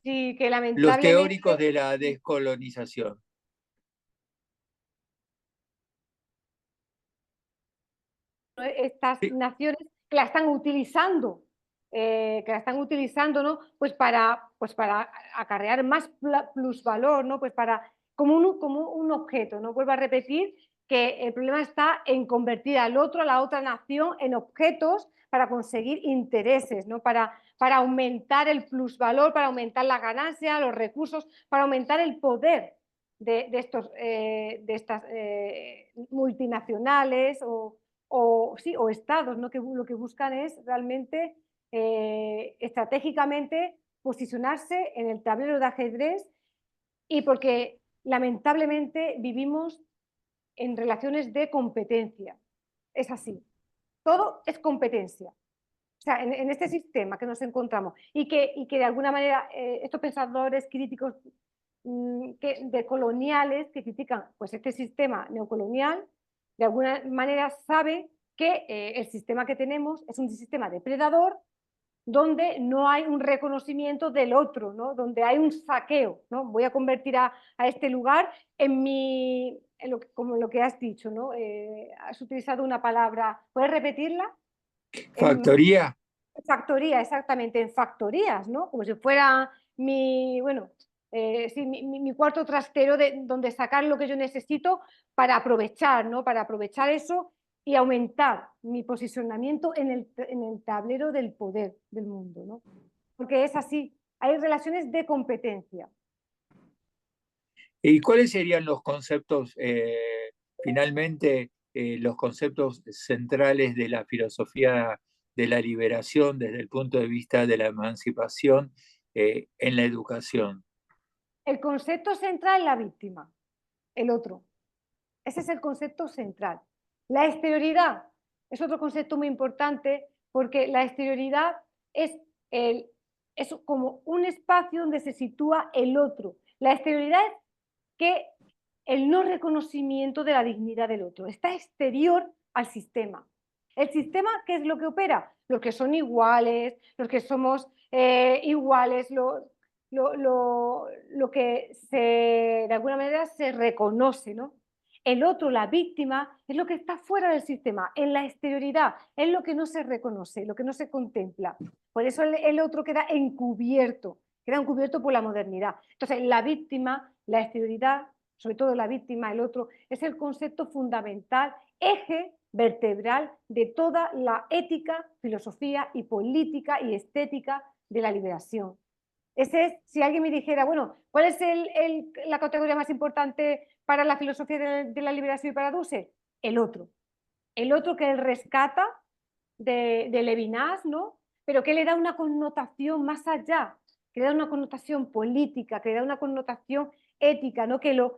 Sí, que Los lamentablemente teóricos de la descolonización. estas Sí. naciones que la están utilizando, ¿no?, pues para acarrear más plusvalor, ¿no?, pues como un objeto, ¿no? Vuelvo a repetir que el problema está en convertir al otro, a la otra nación, en objetos para conseguir intereses, ¿no?, para aumentar el plusvalor, para aumentar la ganancia, los recursos, para aumentar el poder de estas multinacionales o estados, ¿no?, que lo que buscan es realmente estratégicamente posicionarse en el tablero de ajedrez, y porque lamentablemente vivimos en relaciones de competencia. Es así. Todo es competencia. O sea, en este sistema que nos encontramos y que de alguna manera estos pensadores críticos de coloniales que critican pues este sistema neocolonial, de alguna manera sabe que el sistema que tenemos es un sistema depredador donde no hay un reconocimiento del otro, ¿no?, donde hay un saqueo, ¿no? Voy a convertir a este lugar como lo que has dicho, ¿no? Has utilizado una palabra, ¿puedes repetirla? ¿Factoría? Factoría, exactamente, en factorías, ¿no? Como si fuera bueno, sí, mi cuarto trastero donde sacar lo que yo necesito para aprovechar, ¿no? Para aprovechar eso y aumentar mi posicionamiento en el tablero del poder del mundo, ¿no? Porque es así, hay relaciones de competencia. ¿Y cuáles serían los conceptos, finalmente, los conceptos centrales de la filosofía de la liberación desde el punto de vista de la emancipación en la educación? El concepto central es la víctima, el otro. Ese es el concepto central. La exterioridad es otro concepto muy importante porque la exterioridad es como un espacio donde se sitúa el otro. La exterioridad es que el no reconocimiento de la dignidad del otro está exterior al sistema. ¿El sistema qué es lo que opera? Los que son iguales, los que somos iguales, lo que de alguna manera se reconoce, ¿no? El otro, la víctima, es lo que está fuera del sistema, en la exterioridad, es lo que no se reconoce, lo que no se contempla. Por eso el otro queda encubierto por la modernidad. Entonces, la víctima, la exterioridad, sobre todo la víctima, el otro, es el concepto fundamental, eje vertebral de toda la ética, filosofía y política y estética de la liberación. Ese es, si alguien me dijera, bueno, ¿cuál es la categoría más importante para la filosofía de la liberación y para Dussel? El otro. El otro que él rescata de Levinas, ¿no? Pero que le da una connotación más allá, que le da una connotación política, que le da una connotación ética, ¿no? Que lo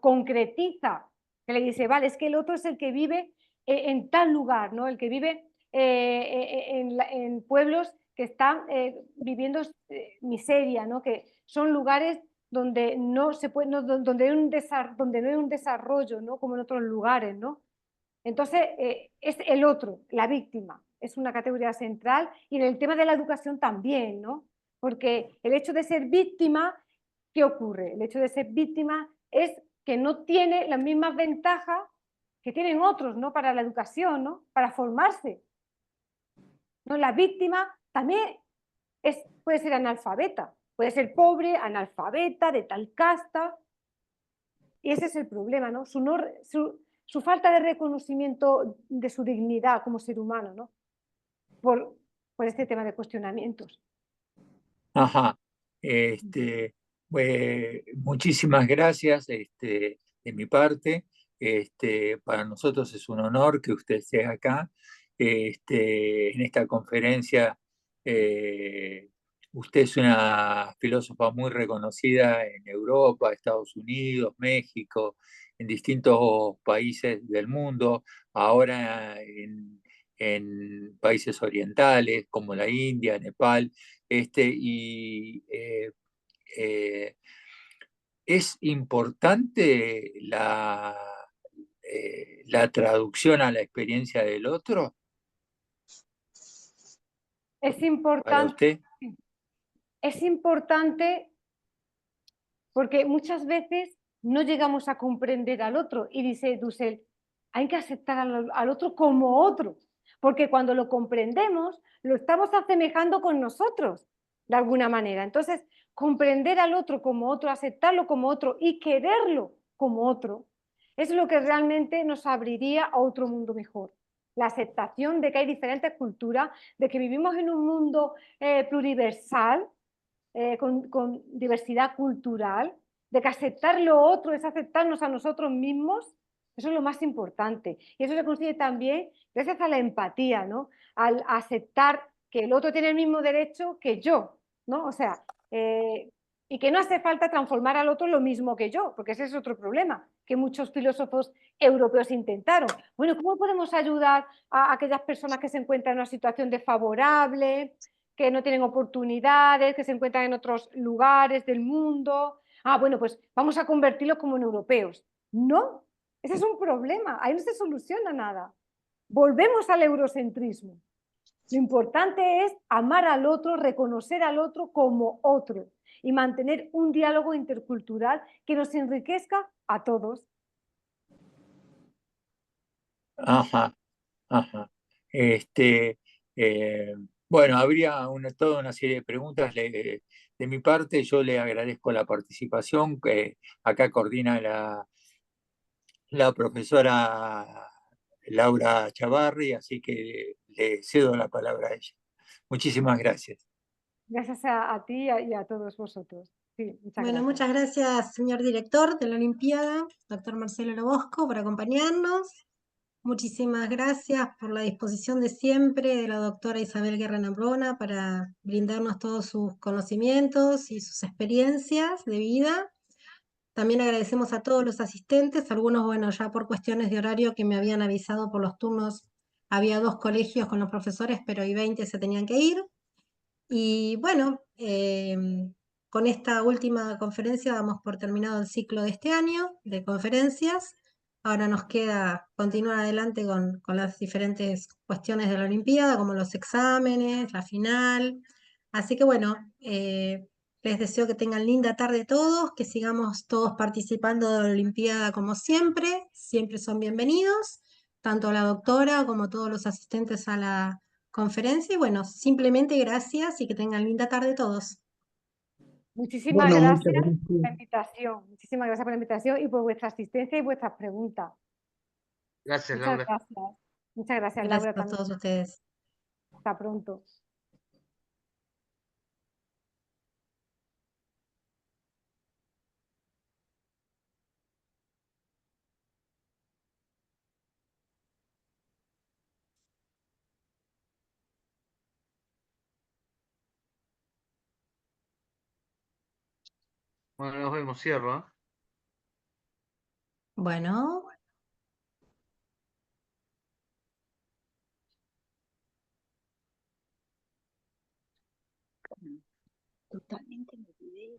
concretiza, que le dice, vale, es que el otro es el que vive en tal lugar, ¿no? El que vive en pueblos que están viviendo miseria, ¿no? Que son lugares donde no se puede, no, donde no hay un desarrollo, ¿no? Como en otros lugares, ¿no? Entonces, es el otro, la víctima, es una categoría central, y en el tema de la educación también, ¿no? Porque el hecho de ser víctima, ¿qué ocurre? El hecho de ser víctima es que no tiene las mismas ventajas que tienen otros, ¿no? Para la educación, ¿no? Para formarse, ¿no? La víctima también puede ser analfabeta, puede ser pobre, analfabeta, de tal casta, y ese es el problema, ¿no? Su falta de reconocimiento de su dignidad como ser humano, ¿no? Por este tema de cuestionamientos. Ajá. Muchísimas gracias de mi parte. Para nosotros es un honor que usted esté acá. En esta conferencia, usted es una filósofa muy reconocida en Europa, Estados Unidos, México, en distintos países del mundo, ahora en países orientales como la India, Nepal. Es importante la traducción a la experiencia del otro Es para importante, usted. es importante porque muchas veces no llegamos a comprender al otro, y dice Dussel, hay que aceptar al otro como otro, porque cuando lo comprendemos, lo estamos asemejando con nosotros, de alguna manera. Entonces, comprender al otro como otro, aceptarlo como otro y quererlo como otro, es lo que realmente nos abriría a otro mundo mejor. La aceptación de que hay diferentes culturas, de que vivimos en un mundo pluriversal, con diversidad cultural, de que aceptar lo otro es aceptarnos a nosotros mismos. Eso es lo más importante. Y eso se consigue también gracias a la empatía, ¿no? Al aceptar que el otro tiene el mismo derecho que yo, ¿no? O sea, y que no hace falta transformar al otro lo mismo que yo, porque ese es otro problema que muchos filósofos europeos intentaron. Bueno, ¿cómo podemos ayudar a aquellas personas que se encuentran en una situación desfavorable, que no tienen oportunidades, que se encuentran en otros lugares del mundo? Ah, bueno, pues vamos a convertirlos como en europeos. No, ese es un problema, ahí no se soluciona nada. Volvemos al eurocentrismo. Lo importante es amar al otro, reconocer al otro como otro y mantener un diálogo intercultural que nos enriquezca a todos. Ajá, ajá. Bueno, habría toda una serie de preguntas. De mi parte, yo le agradezco la participación que acá coordina la profesora Laura Chavarri, así que le cedo la palabra a ella. Muchísimas gracias. Gracias a ti y a todos vosotros. Sí, Bueno, gracias. muchas gracias, señor director de la Olimpiada, doctor Marcelo Lobosco, por acompañarnos. Muchísimas gracias por la disposición de siempre de la doctora Isabel Guerra Nambrona para brindarnos todos sus conocimientos y sus experiencias de vida. También agradecemos a todos los asistentes, algunos, bueno, ya por cuestiones de horario que me habían avisado por los turnos, había 2 colegios con los profesores, pero hay 20 se tenían que ir. Y bueno, con esta última conferencia damos por terminado el ciclo de este año de conferencias. Ahora nos queda continuar adelante con las diferentes cuestiones de la Olimpiada, como los exámenes, la final. Así que bueno, Les deseo que tengan linda tarde todos, que sigamos todos participando de la Olimpiada como siempre. Siempre son bienvenidos, tanto la doctora como todos los asistentes a la conferencia. Y bueno, simplemente gracias y que tengan linda tarde todos. Muchísimas Bueno, muchas gracias por la gracias. invitación. Muchísimas gracias por la invitación y por vuestra asistencia y vuestras preguntas. Gracias, Muchas Laura. gracias. Muchas gracias, Gracias Laura, a también. todos ustedes. Hasta pronto. Bueno, nos vemos, cierro, ¿eh? Bueno. Totalmente me olvidé.